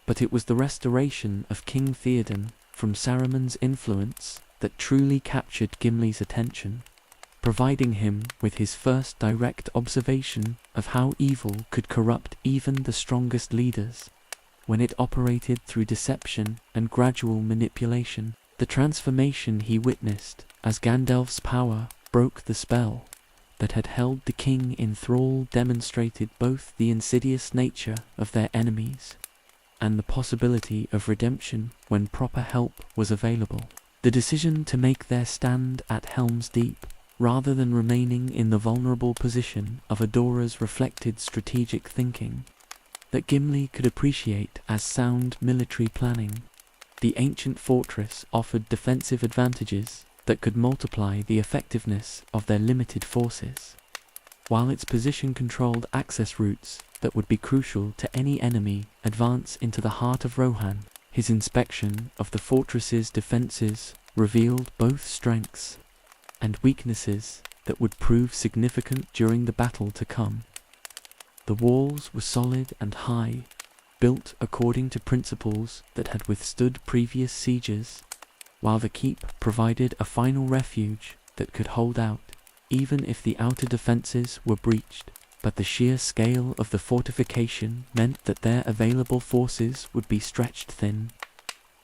But it was the restoration of King Theoden from Saruman's influence that truly captured Gimli's attention, providing him with his first direct observation of how evil could corrupt even the strongest leaders when it operated through deception and gradual manipulation. The transformation he witnessed as Gandalf's power broke the spell that had held the king in thrall demonstrated both the insidious nature of their enemies and the possibility of redemption when proper help was available. The decision to make their stand at Helm's Deep rather than remaining in the vulnerable position of Adoras reflected strategic thinking that Gimli could appreciate as sound military planning. The ancient fortress offered defensive advantages that could multiply the effectiveness of their limited forces, while its position controlled access routes that would be crucial to any enemy advance into the heart of Rohan. His inspection of the fortress's defenses revealed both strengths and weaknesses that would prove significant during the battle to come. The walls were solid and high, built according to principles that had withstood previous sieges, while the keep provided a final refuge that could hold out, even if the outer defenses were breached. But the sheer scale of the fortification meant that their available forces would be stretched thin,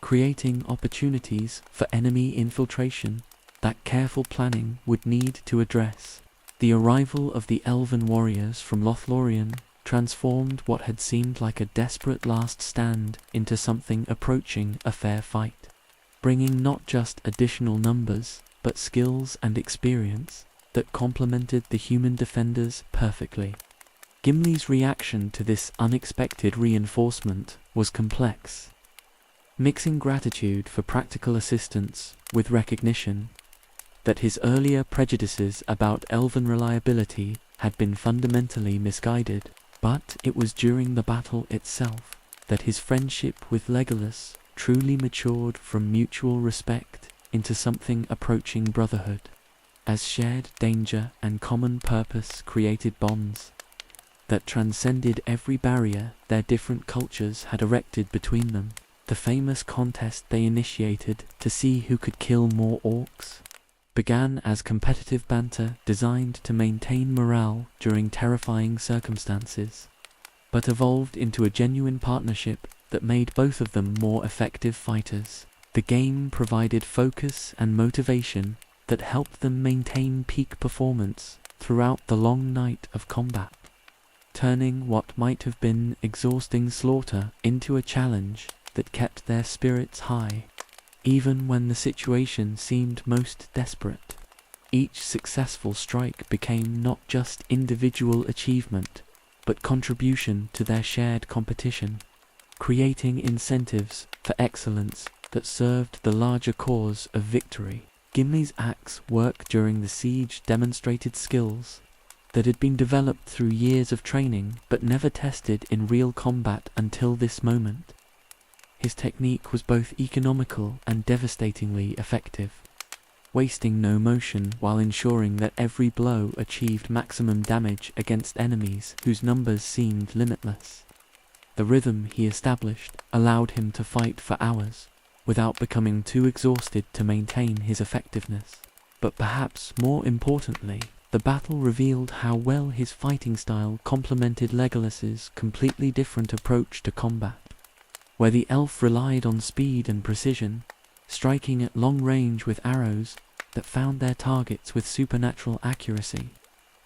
creating opportunities for enemy infiltration that careful planning would need to address. The arrival of the elven warriors from Lothlorien transformed what had seemed like a desperate last stand into something approaching a fair fight, bringing not just additional numbers, but skills and experience that complemented the human defenders perfectly. Gimli's reaction to this unexpected reinforcement was complex, mixing gratitude for practical assistance with recognition that his earlier prejudices about elven reliability had been fundamentally misguided, but it was during the battle itself that his friendship with Legolas truly matured from mutual respect into something approaching brotherhood, as shared danger and common purpose created bonds that transcended every barrier their different cultures had erected between them. The famous contest they initiated to see who could kill more orcs began as competitive banter designed to maintain morale during terrifying circumstances, but evolved into a genuine partnership that made both of them more effective fighters. The game provided focus and motivation that helped them maintain peak performance throughout the long night of combat, turning what might have been exhausting slaughter into a challenge that kept their spirits high, even when the situation seemed most desperate. Each successful strike became not just individual achievement, but contribution to their shared competition, creating incentives for excellence that served the larger cause of victory. Gimli's axe work during the siege demonstrated skills that had been developed through years of training but never tested in real combat until this moment. His technique was both economical and devastatingly effective, wasting no motion while ensuring that every blow achieved maximum damage against enemies whose numbers seemed limitless. The rhythm he established allowed him to fight for hours without becoming too exhausted to maintain his effectiveness. But perhaps more importantly, the battle revealed how well his fighting style complemented Legolas's completely different approach to combat. Where the elf relied on speed and precision, striking at long range with arrows that found their targets with supernatural accuracy,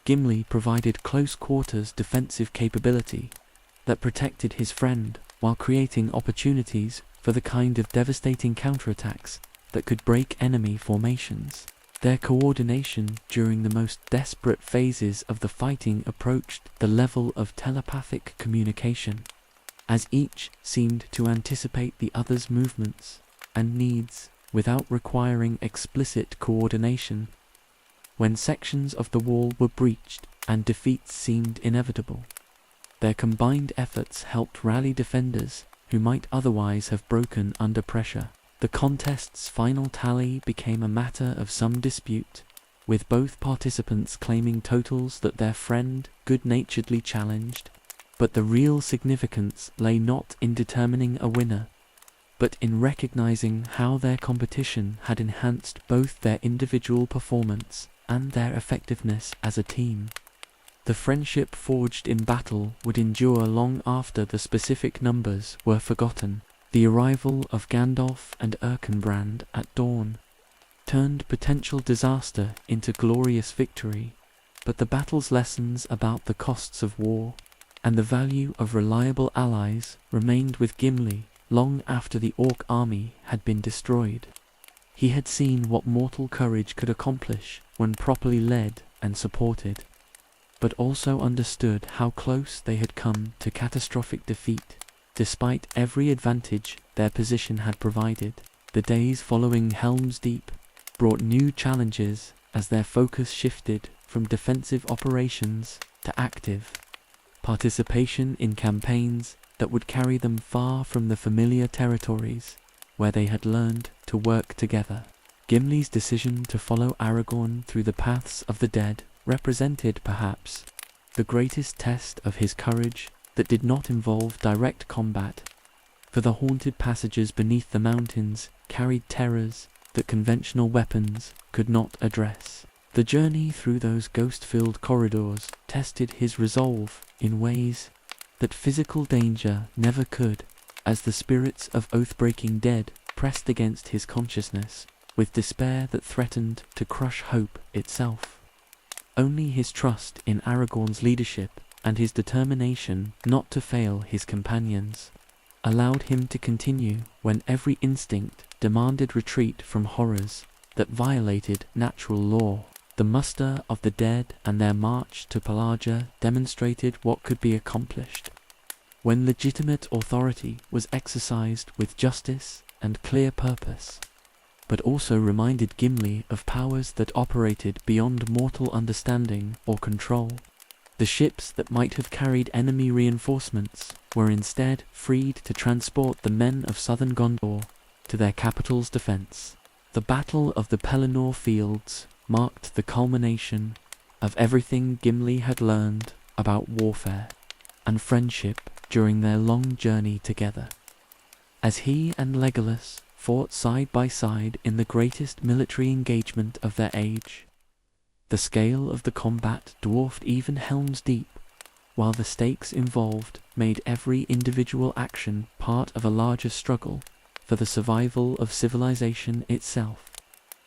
Gimli provided close quarters defensive capability that protected his friend while creating opportunities for the kind of devastating counterattacks that could break enemy formations. Their coordination during the most desperate phases of the fighting approached the level of telepathic communication, as each seemed to anticipate the other's movements and needs without requiring explicit coordination. When sections of the wall were breached and defeats seemed inevitable, their combined efforts helped rally defenders who might otherwise have broken under pressure. The contest's final tally became a matter of some dispute, with both participants claiming totals that their friend good-naturedly challenged. But the real significance lay not in determining a winner, but in recognizing how their competition had enhanced both their individual performance and their effectiveness as a team. The friendship forged in battle would endure long after the specific numbers were forgotten. The arrival of Gandalf and Erkenbrand at dawn turned potential disaster into glorious victory, but the battle's lessons about the costs of war and the value of reliable allies remained with Gimli long after the orc army had been destroyed. He had seen what mortal courage could accomplish when properly led and supported, but also understood how close they had come to catastrophic defeat, despite every advantage their position had provided. The days following Helm's Deep brought new challenges as their focus shifted from defensive operations to active participation in campaigns that would carry them far from the familiar territories where they had learned to work together. Gimli's decision to follow Aragorn through the paths of the dead represented perhaps the greatest test of his courage that did not involve direct combat, for the haunted passages beneath the mountains carried terrors that conventional weapons could not address. The journey through those ghost-filled corridors tested his resolve in ways that physical danger never could, as the spirits of oath-breaking dead pressed against his consciousness with despair that threatened to crush hope itself. Only his trust in Aragorn's leadership and his determination not to fail his companions allowed him to continue when every instinct demanded retreat from horrors that violated natural law. The muster of the dead and their march to Pelargia demonstrated what could be accomplished when legitimate authority was exercised with justice and clear purpose. but also reminded Gimli of powers that operated beyond mortal understanding or control. The ships that might have carried enemy reinforcements were instead freed to transport the men of southern Gondor to their capital's defense. The Battle of the Pelennor Fields marked the culmination of everything Gimli had learned about warfare and friendship during their long journey together. As he and Legolas fought side by side in the greatest military engagement of their age, the scale of the combat dwarfed even Helm's Deep, while the stakes involved made every individual action part of a larger struggle for the survival of civilization itself.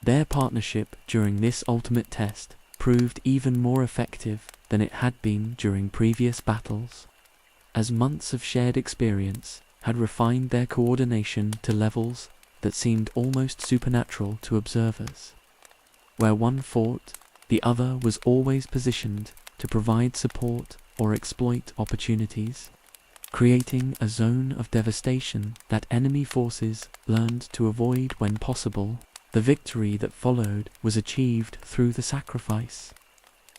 Their partnership during this ultimate test proved even more effective than it had been during previous battles, as months of shared experience had refined their coordination to levels that seemed almost supernatural to observers. Where one fought, the other was always positioned to provide support or exploit opportunities, creating a zone of devastation that enemy forces learned to avoid when possible. The victory that followed was achieved through the sacrifice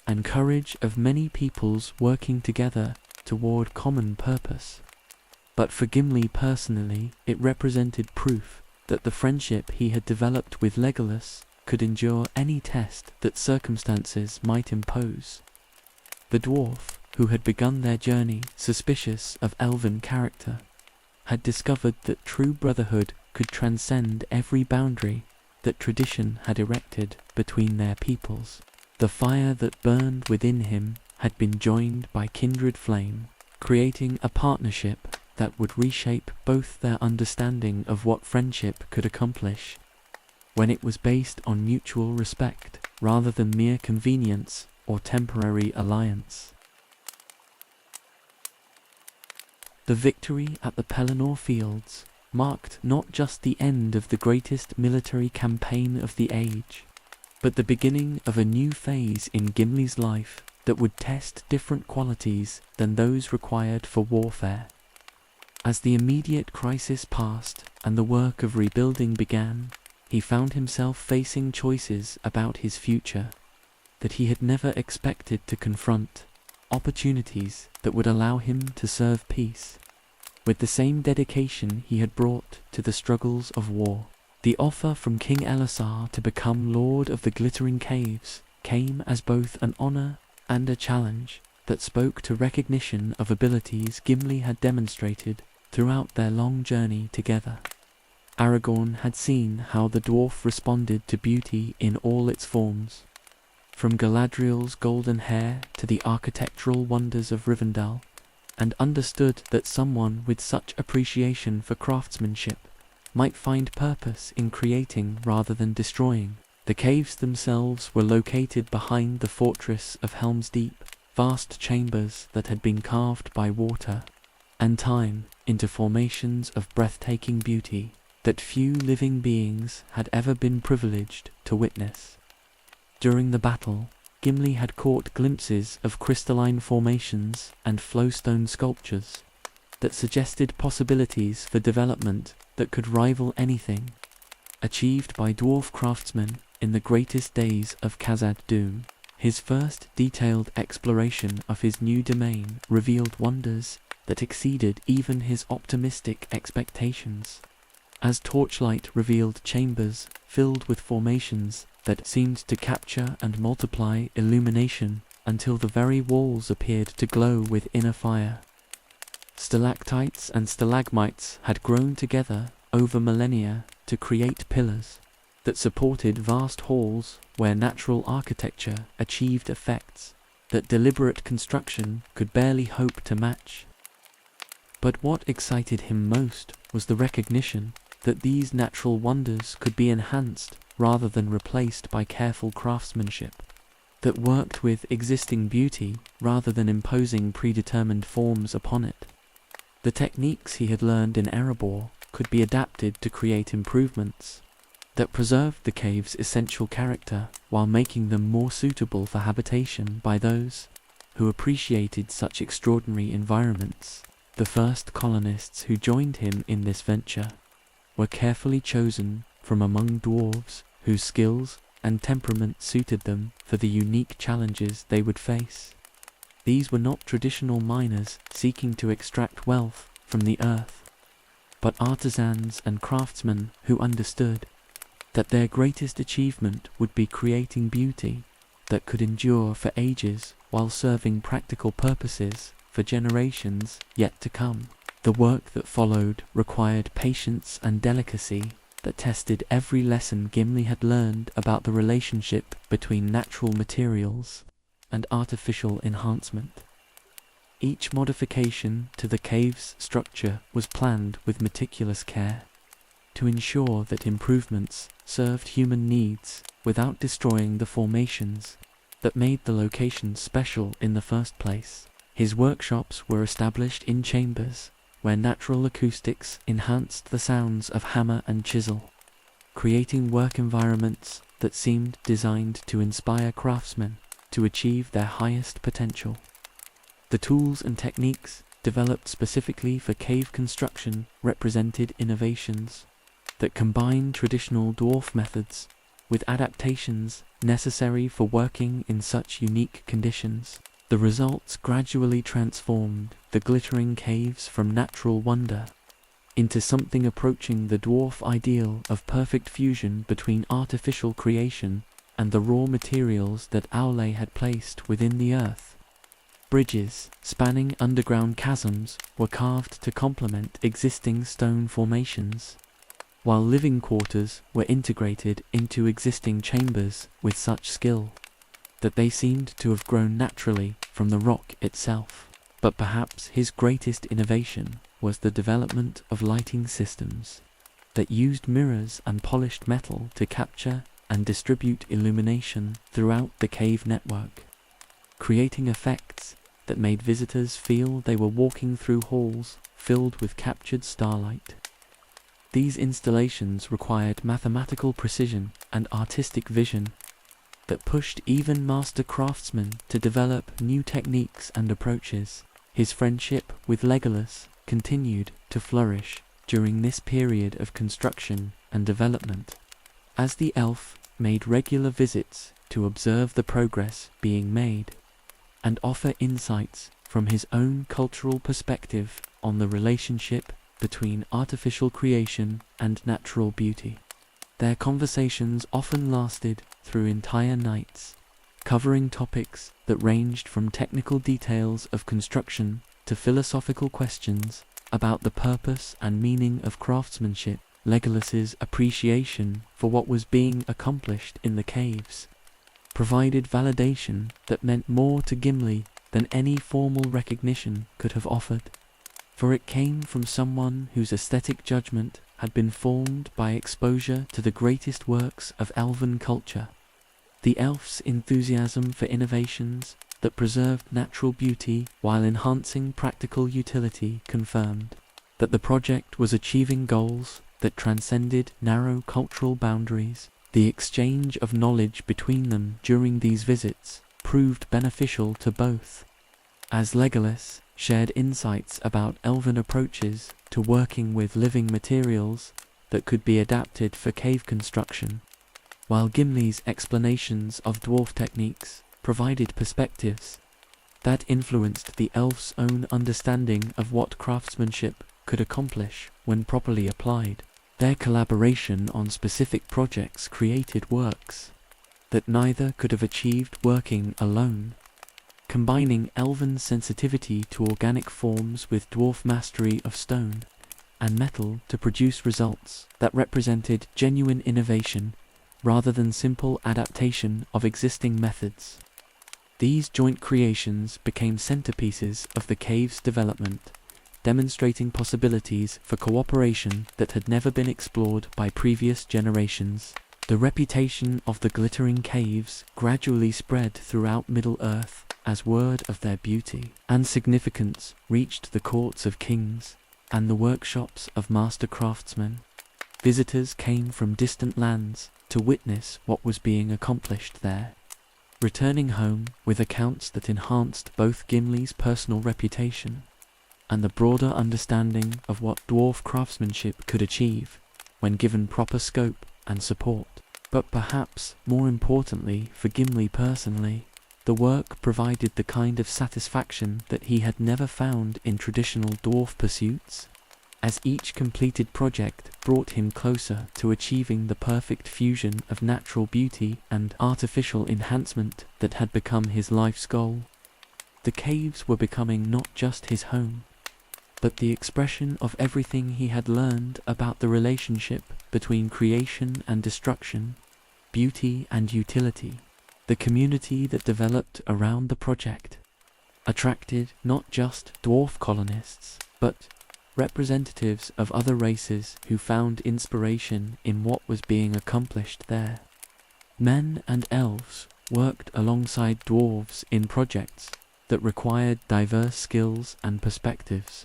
and courage of many peoples working together toward common purpose. But for Gimli personally, it represented proof that the friendship he had developed with Legolas could endure any test that circumstances might impose. The dwarf, who had begun their journey suspicious of elven character, had discovered that true brotherhood could transcend every boundary that tradition had erected between their peoples. The fire that burned within him had been joined by kindred flame, creating a partnership that would reshape both their understanding of what friendship could accomplish when it was based on mutual respect rather than mere convenience or temporary alliance. The victory at the Pelennor Fields marked not just the end of the greatest military campaign of the age, but the beginning of a new phase in Gimli's life that would test different qualities than those required for warfare. As the immediate crisis passed and the work of rebuilding began, he found himself facing choices about his future that he had never expected to confront, opportunities that would allow him to serve peace with the same dedication he had brought to the struggles of war. The offer from King Elisar to become Lord of the Glittering Caves came as both an honor and a challenge that spoke to recognition of abilities Gimli had demonstrated throughout their long journey together. Aragorn had seen how the dwarf responded to beauty in all its forms, from Galadriel's golden hair to the architectural wonders of Rivendell, and understood that someone with such appreciation for craftsmanship might find purpose in creating rather than destroying. The caves themselves were located behind the fortress of Helm's Deep, vast chambers that had been carved by water and time into formations of breathtaking beauty that few living beings had ever been privileged to witness. During the battle, Gimli had caught glimpses of crystalline formations and flowstone sculptures that suggested possibilities for development that could rival anything achieved by dwarf craftsmen in the greatest days of Khazad-dûm. His first detailed exploration of his new domain revealed wonders that exceeded even his optimistic expectations, as torchlight revealed chambers filled with formations that seemed to capture and multiply illumination until the very walls appeared to glow with inner fire. Stalactites and stalagmites had grown together over millennia to create pillars that supported vast halls where natural architecture achieved effects that deliberate construction could barely hope to match. But what excited him most was the recognition that these natural wonders could be enhanced rather than replaced by careful craftsmanship that worked with existing beauty rather than imposing predetermined forms upon it. The techniques he had learned in Erebor could be adapted to create improvements that preserved the cave's essential character while making them more suitable for habitation by those who appreciated such extraordinary environments. The first colonists who joined him in this venture were carefully chosen from among dwarves whose skills and temperament suited them for the unique challenges they would face. These were not traditional miners seeking to extract wealth from the earth, but artisans and craftsmen who understood that their greatest achievement would be creating beauty that could endure for ages while serving practical purposes for generations yet to come. The work that followed required patience and delicacy that tested every lesson Gimli had learned about the relationship between natural materials and artificial enhancement. Each modification to the cave's structure was planned with meticulous care to ensure that improvements served human needs without destroying the formations that made the location special in the first place. His workshops were established in chambers where natural acoustics enhanced the sounds of hammer and chisel, creating work environments that seemed designed to inspire craftsmen to achieve their highest potential. The tools and techniques developed specifically for cave construction represented innovations that combined traditional dwarf methods with adaptations necessary for working in such unique conditions. The results gradually transformed the glittering caves from natural wonder into something approaching the dwarf ideal of perfect fusion between artificial creation and the raw materials that Aule had placed within the earth. Bridges spanning underground chasms were carved to complement existing stone formations, while living quarters were integrated into existing chambers with such skill that they seemed to have grown naturally from the rock itself. But perhaps his greatest innovation was the development of lighting systems that used mirrors and polished metal to capture and distribute illumination throughout the cave network, creating effects that made visitors feel they were walking through halls filled with captured starlight. These installations required mathematical precision and artistic vision that pushed even master craftsmen to develop new techniques and approaches. His friendship with Legolas continued to flourish during this period of construction and development, as the elf made regular visits to observe the progress being made and offer insights from his own cultural perspective on the relationship between artificial creation and natural beauty. Their conversations often lasted through entire nights, covering topics that ranged from technical details of construction to philosophical questions about the purpose and meaning of craftsmanship. Legolas's appreciation for what was being accomplished in the caves provided validation that meant more to Gimli than any formal recognition could have offered, for it came from someone whose aesthetic judgment had been formed by exposure to the greatest works of elven culture. The elf's enthusiasm for innovations that preserved natural beauty while enhancing practical utility confirmed that the project was achieving goals that transcended narrow cultural boundaries. The exchange of knowledge between them during these visits proved beneficial to both, as Legolas shared insights about elven approaches to working with living materials that could be adapted for cave construction, while Gimli's explanations of dwarf techniques provided perspectives that influenced the elf's own understanding of what craftsmanship could accomplish when properly applied. Their collaboration on specific projects created works that neither could have achieved working alone, combining elven sensitivity to organic forms with dwarf mastery of stone and metal to produce results that represented genuine innovation rather than simple adaptation of existing methods. These joint creations became centerpieces of the cave's development, demonstrating possibilities for cooperation that had never been explored by previous generations. The reputation of the glittering caves gradually spread throughout Middle-earth as word of their beauty and significance reached the courts of kings and the workshops of master craftsmen. Visitors came from distant lands to witness what was being accomplished there, returning home with accounts that enhanced both Gimli's personal reputation and the broader understanding of what dwarf craftsmanship could achieve when given proper scope and support. But perhaps more importantly for Gimli personally, the work provided the kind of satisfaction that he had never found in traditional dwarf pursuits, as each completed project brought him closer to achieving the perfect fusion of natural beauty and artificial enhancement that had become his life's goal. The caves were becoming not just his home, but the expression of everything he had learned about the relationship between creation and destruction, beauty and utility. The community that developed around the project attracted not just dwarf colonists, but representatives of other races who found inspiration in what was being accomplished there. Men and elves worked alongside dwarves in projects that required diverse skills and perspectives,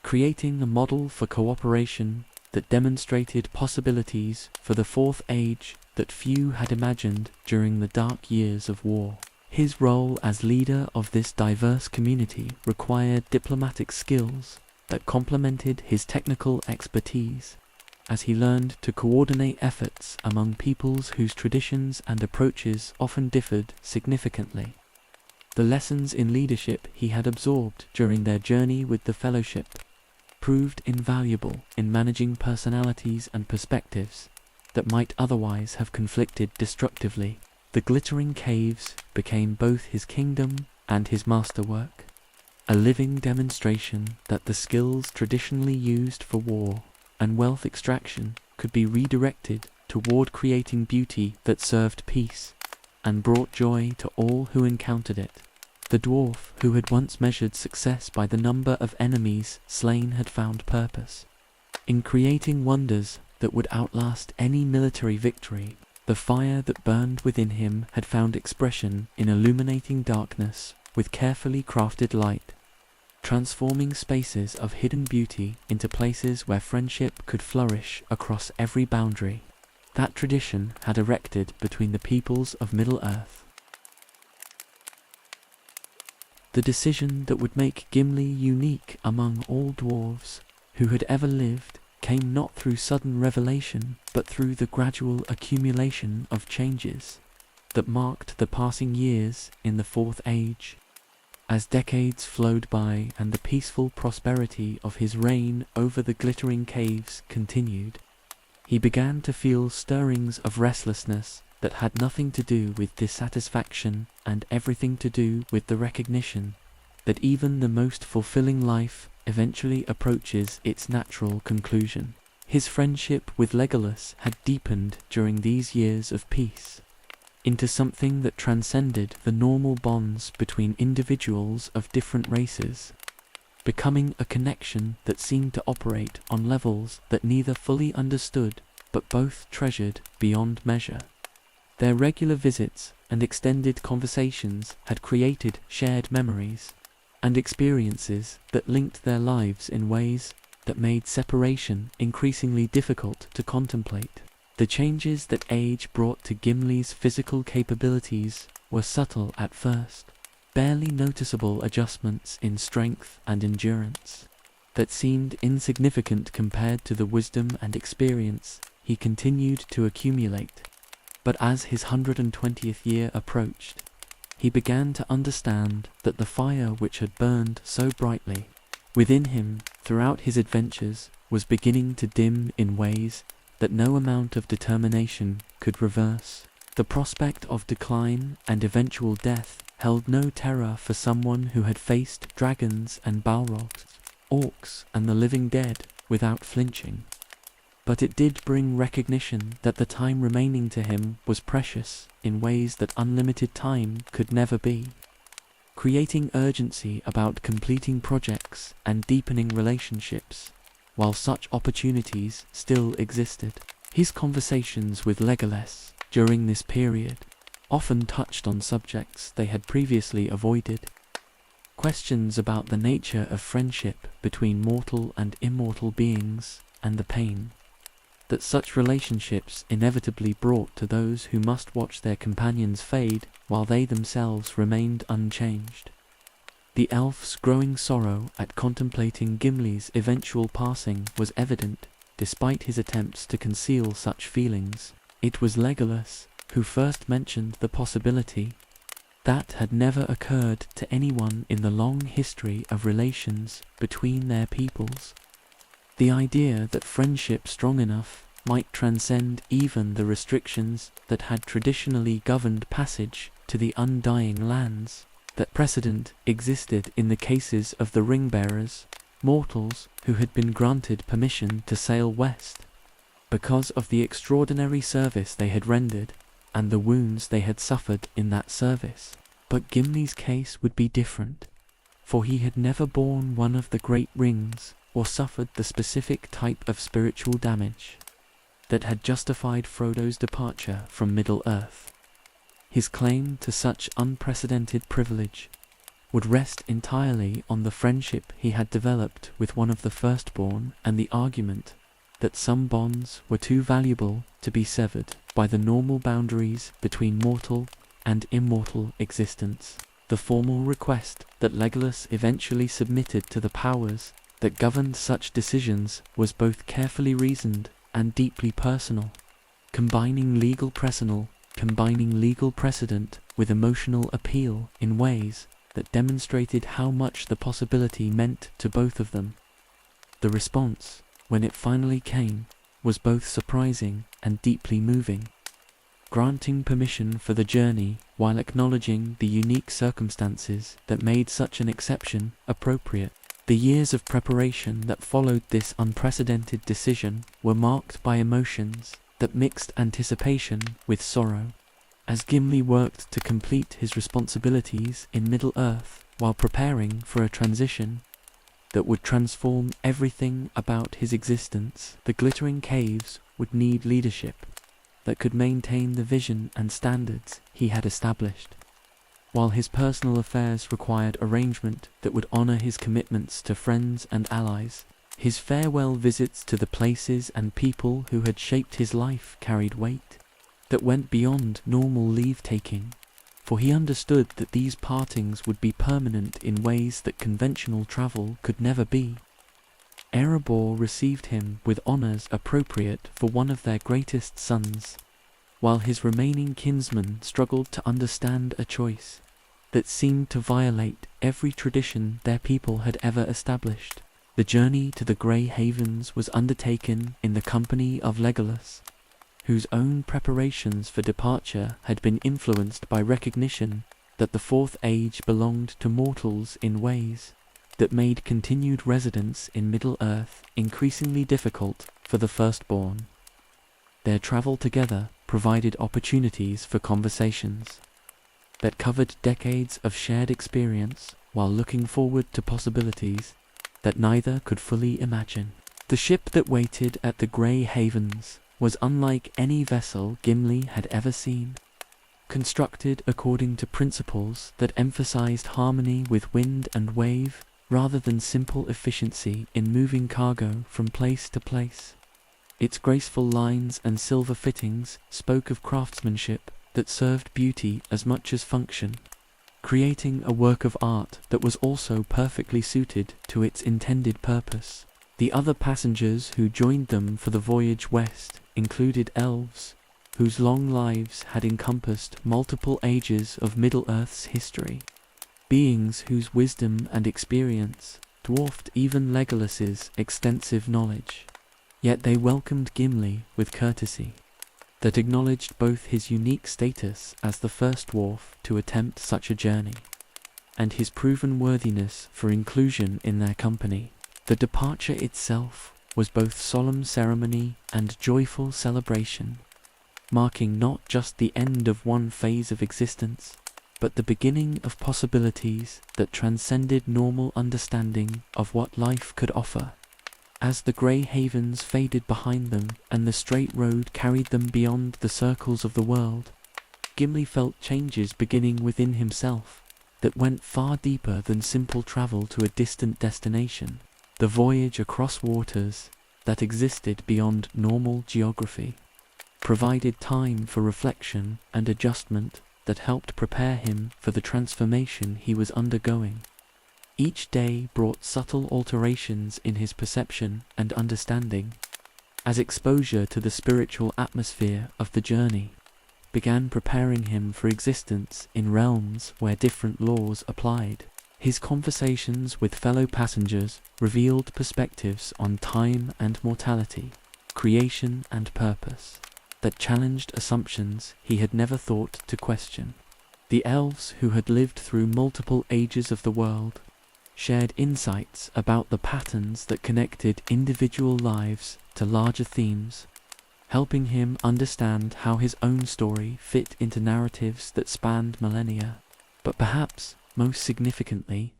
creating a model for cooperation that demonstrated possibilities for the Fourth Age that few had imagined during the dark years of war. His role as leader of this diverse community required diplomatic skills that complemented his technical expertise, as he learned to coordinate efforts among peoples whose traditions and approaches often differed significantly. The lessons in leadership he had absorbed during their journey with the Fellowship proved invaluable in managing personalities and perspectives that might otherwise have conflicted destructively. The glittering caves became both his kingdom and his masterwork, a living demonstration that the skills traditionally used for war and wealth extraction could be redirected toward creating beauty that served peace and brought joy to all who encountered it. The dwarf who had once measured success by the number of enemies slain had found purpose in creating wonders that would outlast any military victory. The fire that burned within him had found expression in illuminating darkness with carefully crafted light, transforming spaces of hidden beauty into places where friendship could flourish across every boundary that tradition had erected between the peoples of Middle-earth. The decision that would make Gimli unique among all dwarves who had ever lived came not through sudden revelation, but through the gradual accumulation of changes that marked the passing years in the Fourth Age. As decades flowed by and the peaceful prosperity of his reign over the glittering caves continued, he began to feel stirrings of restlessness that had nothing to do with dissatisfaction and everything to do with the recognition that even the most fulfilling life eventually approaches its natural conclusion. His friendship with Legolas had deepened during these years of peace into something that transcended the normal bonds between individuals of different races, becoming a connection that seemed to operate on levels that neither fully understood but both treasured beyond measure. Their regular visits and extended conversations had created shared memories and experiences that linked their lives in ways that made separation increasingly difficult to contemplate. The changes that age brought to Gimli's physical capabilities were subtle at first, barely noticeable adjustments in strength and endurance that seemed insignificant compared to the wisdom and experience he continued to accumulate. But as his 120th year approached, he began to understand that the fire which had burned so brightly within him throughout his adventures was beginning to dim in ways that no amount of determination could reverse. The prospect of decline and eventual death held no terror for someone who had faced dragons and balrogs, orcs and the living dead without flinching. But it did bring recognition that the time remaining to him was precious in ways that unlimited time could never be, creating urgency about completing projects and deepening relationships while such opportunities still existed. His conversations with Legolas during this period often touched on subjects they had previously avoided. Questions about the nature of friendship between mortal and immortal beings and the pain that such relationships inevitably brought to those who must watch their companions fade while they themselves remained unchanged. The elf's growing sorrow at contemplating Gimli's eventual passing was evident despite his attempts to conceal such feelings. It was Legolas who first mentioned the possibility that had never occurred to anyone in the long history of relations between their peoples. The idea that friendship strong enough might transcend even the restrictions that had traditionally governed passage to the undying lands. That precedent existed in the cases of the ring-bearers, mortals who had been granted permission to sail west because of the extraordinary service they had rendered and the wounds they had suffered in that service. But Gimli's case would be different, for he had never borne one of the great rings or suffered the specific type of spiritual damage that had justified Frodo's departure from Middle-earth. His claim to such unprecedented privilege would rest entirely on the friendship he had developed with one of the firstborn and the argument that some bonds were too valuable to be severed by the normal boundaries between mortal and immortal existence. The formal request that Legolas eventually submitted to the powers that governed such decisions was both carefully reasoned and deeply personal, combining legal precedent with emotional appeal in ways that demonstrated how much the possibility meant to both of them. The response, when it finally came, was both surprising and deeply moving, granting permission for the journey while acknowledging the unique circumstances that made such an exception appropriate. The years of preparation that followed this unprecedented decision were marked by emotions that mixed anticipation with sorrow, as Gimli worked to complete his responsibilities in Middle-earth while preparing for a transition that would transform everything about his existence. The glittering caves would need leadership that could maintain the vision and standards he had established, while his personal affairs required arrangement that would honor his commitments to friends and allies. His farewell visits to the places and people who had shaped his life carried weight that went beyond normal leave-taking, for he understood that these partings would be permanent in ways that conventional travel could never be. Erebor received him with honors appropriate for one of their greatest sons, while his remaining kinsmen struggled to understand a choice that seemed to violate every tradition their people had ever established. The journey to the Grey Havens was undertaken in the company of Legolas, whose own preparations for departure had been influenced by recognition that the Fourth Age belonged to mortals in ways that made continued residence in Middle-earth increasingly difficult for the firstborn. Their travel together provided opportunities for conversations that covered decades of shared experience while looking forward to possibilities that neither could fully imagine. The ship that waited at the Grey Havens was unlike any vessel Gimli had ever seen, constructed according to principles that emphasized harmony with wind and wave rather than simple efficiency in moving cargo from place to place. Its graceful lines and silver fittings spoke of craftsmanship that served beauty as much as function, creating a work of art that was also perfectly suited to its intended purpose. The other passengers who joined them for the voyage west included elves, whose long lives had encompassed multiple ages of Middle-earth's history, beings whose wisdom and experience dwarfed even Legolas's extensive knowledge. Yet they welcomed Gimli with courtesy that acknowledged both his unique status as the first dwarf to attempt such a journey, and his proven worthiness for inclusion in their company. The departure itself was both solemn ceremony and joyful celebration, marking not just the end of one phase of existence, but the beginning of possibilities that transcended normal understanding of what life could offer. As the Grey Havens faded behind them and the straight road carried them beyond the circles of the world, Gimli felt changes beginning within himself that went far deeper than simple travel to a distant destination. The voyage across waters that existed beyond normal geography provided time for reflection and adjustment that helped prepare him for the transformation he was undergoing. Each day brought subtle alterations in his perception and understanding, as exposure to the spiritual atmosphere of the journey began preparing him for existence in realms where different laws applied. His conversations with fellow passengers revealed perspectives on time and mortality, creation and purpose, that challenged assumptions he had never thought to question. The elves, who had lived through multiple ages of the world, shared insights about the patterns that connected individual lives to larger themes, helping him understand how his own story fit into narratives that spanned millennia. But perhaps, most significantly,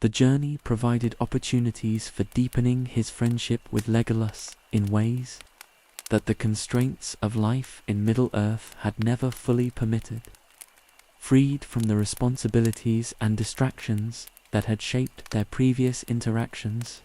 the journey provided opportunities for deepening his friendship with Legolas in ways that the constraints of life in Middle-earth had never fully permitted. Freed from the responsibilities and distractions that had shaped their previous interactions,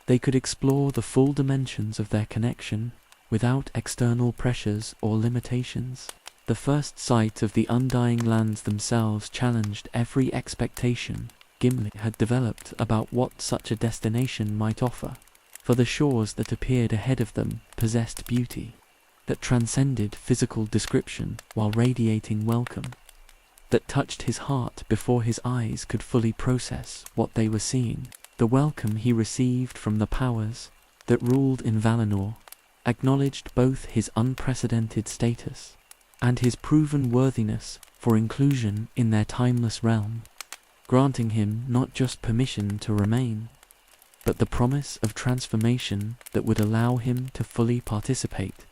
they could explore the full dimensions of their connection without external pressures or limitations. The first sight of the undying lands themselves challenged every expectation Gimli had developed about what such a destination might offer, for the shores that appeared ahead of them possessed beauty that transcended physical description while radiating welcome, that touched his heart before his eyes could fully process what they were seeing. The welcome he received from the powers that ruled in Valinor acknowledged both his unprecedented status and his proven worthiness for inclusion in their timeless realm, granting him not just permission to remain, but the promise of transformation that would allow him to fully participate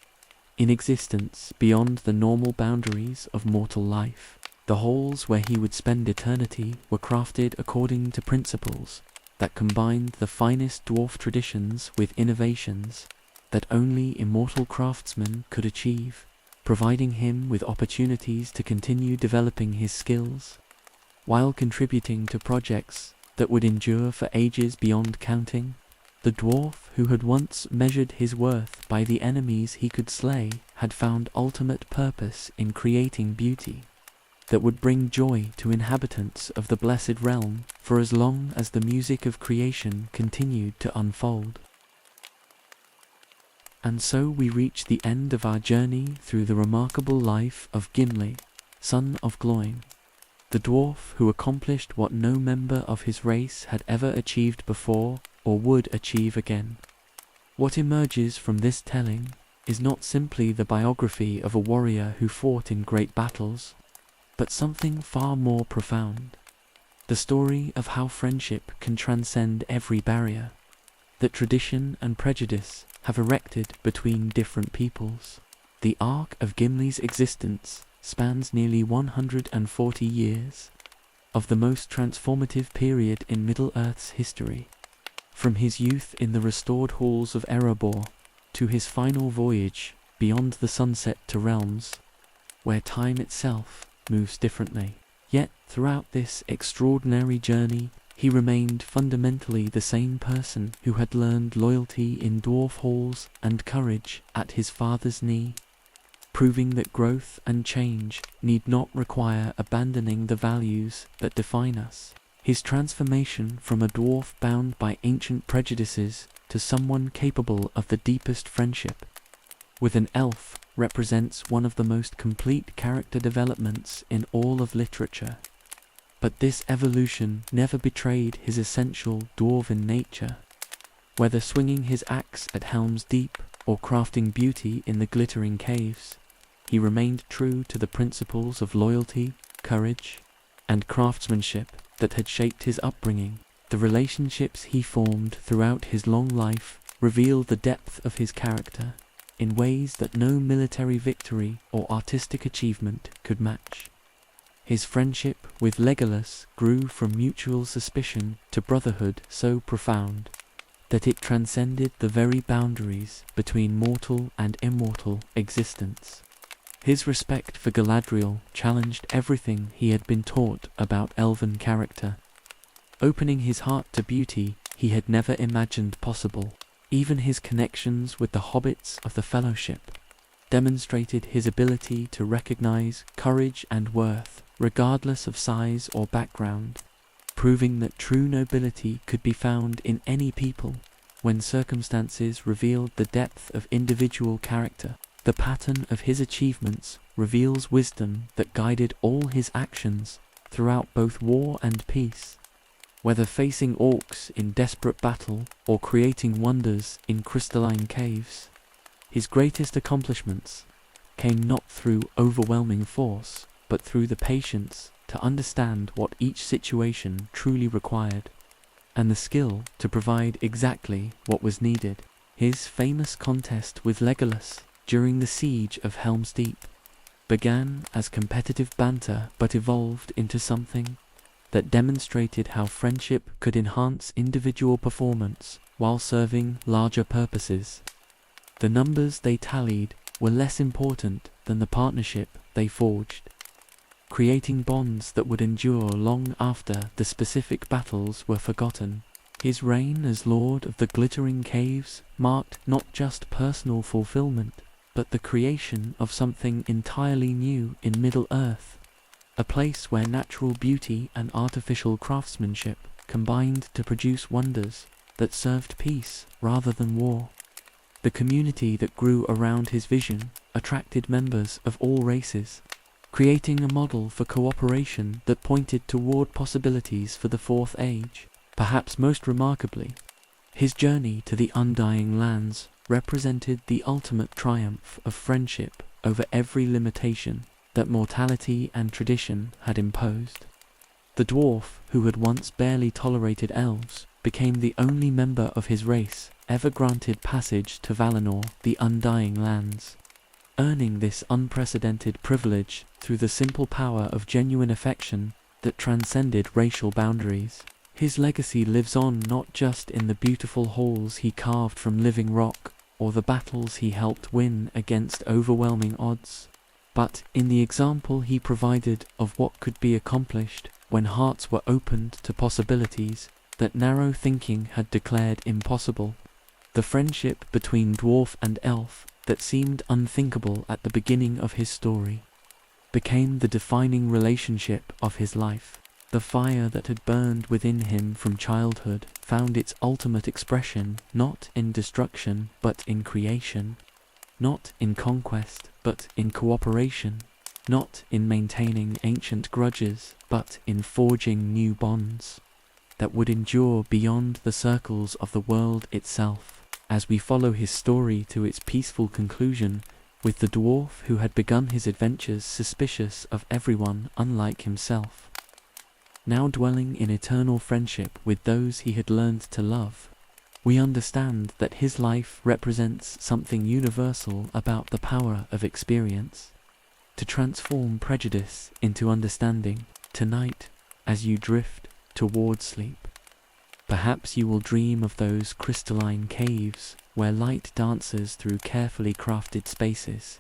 in existence beyond the normal boundaries of mortal life. The halls where he would spend eternity were crafted according to principles that combined the finest dwarf traditions with innovations that only immortal craftsmen could achieve, providing him with opportunities to continue developing his skills, while contributing to projects that would endure for ages beyond counting. The dwarf who had once measured his worth by the enemies he could slay had found ultimate purpose in creating beauty that would bring joy to inhabitants of the Blessed Realm for as long as the music of creation continued to unfold. And so we reach the end of our journey through the remarkable life of Gimli, son of Gloin, the dwarf who accomplished what no member of his race had ever achieved before or would achieve again. What emerges from this telling is not simply the biography of a warrior who fought in great battles, but something far more profound. The story of how friendship can transcend every barrier that tradition and prejudice have erected between different peoples. The arc of Gimli's existence spans nearly 140 years of the most transformative period in Middle-earth's history. From his youth in the restored halls of Erebor to his final voyage beyond the sunset to realms where time itself moves differently. Yet throughout this extraordinary journey, he remained fundamentally the same person who had learned loyalty in dwarf halls and courage at his father's knee, proving that growth and change need not require abandoning the values that define us. His transformation from a dwarf bound by ancient prejudices to someone capable of the deepest friendship with an elf represents one of the most complete character developments in all of literature. But this evolution never betrayed his essential dwarven nature. Whether swinging his axe at Helm's Deep or crafting beauty in the glittering caves, he remained true to the principles of loyalty, courage, and craftsmanship that had shaped his upbringing. The relationships he formed throughout his long life reveal the depth of his character in ways that no military victory or artistic achievement could match. His friendship with Legolas grew from mutual suspicion to brotherhood so profound that it transcended the very boundaries between mortal and immortal existence. His respect for Galadriel challenged everything he had been taught about elven character, opening his heart to beauty he had never imagined possible. Even his connections with the hobbits of the Fellowship demonstrated his ability to recognize courage and worth, regardless of size or background, proving that true nobility could be found in any people, when circumstances revealed the depth of individual character. The pattern of his achievements reveals wisdom that guided all his actions throughout both war and peace. Whether facing orcs in desperate battle or creating wonders in crystalline caves, his greatest accomplishments came not through overwhelming force, but through the patience to understand what each situation truly required, and the skill to provide exactly what was needed. His famous contest with Legolas during the siege of Helm's Deep began as competitive banter but evolved into something that demonstrated how friendship could enhance individual performance while serving larger purposes. The numbers they tallied were less important than the partnership they forged, creating bonds that would endure long after the specific battles were forgotten. His reign as Lord of the Glittering Caves marked not just personal fulfillment, but the creation of something entirely new in Middle-earth, a place where natural beauty and artificial craftsmanship combined to produce wonders that served peace rather than war. The community that grew around his vision attracted members of all races, creating a model for cooperation that pointed toward possibilities for the Fourth Age. Perhaps most remarkably, his journey to the Undying Lands represented the ultimate triumph of friendship over every limitation that mortality and tradition had imposed. The dwarf, who had once barely tolerated elves, became the only member of his race ever granted passage to Valinor, the Undying Lands, earning this unprecedented privilege through the simple power of genuine affection that transcended racial boundaries. His legacy lives on not just in the beautiful halls he carved from living rock or the battles he helped win against overwhelming odds, but in the example he provided of what could be accomplished when hearts were opened to possibilities that narrow thinking had declared impossible. The friendship between dwarf and elf that seemed unthinkable at the beginning of his story became the defining relationship of his life. The fire that had burned within him from childhood found its ultimate expression not in destruction but in creation, not in conquest but in cooperation, not in maintaining ancient grudges but in forging new bonds that would endure beyond the circles of the world itself. As we follow his story to its peaceful conclusion with the dwarf who had begun his adventures suspicious of everyone unlike himself, now dwelling in eternal friendship with those he had learned to love, we understand that his life represents something universal about the power of experience to transform prejudice into understanding. Tonight, as you drift toward sleep, perhaps you will dream of those crystalline caves where light dances through carefully crafted spaces,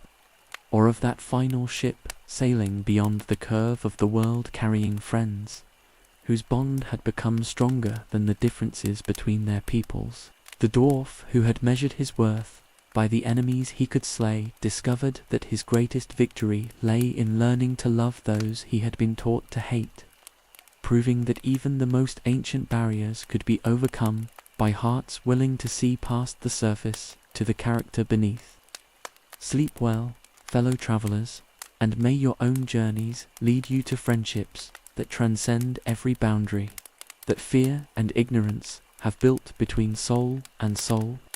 or of that final ship sailing beyond the curve of the world carrying friends whose bond had become stronger than the differences between their peoples. The dwarf who had measured his worth by the enemies he could slay discovered that his greatest victory lay in learning to love those he had been taught to hate, proving that even the most ancient barriers could be overcome by hearts willing to see past the surface to the character beneath. Sleep well, fellow travelers, and may your own journeys lead you to friendships that transcend every boundary that fear and ignorance have built between soul and soul.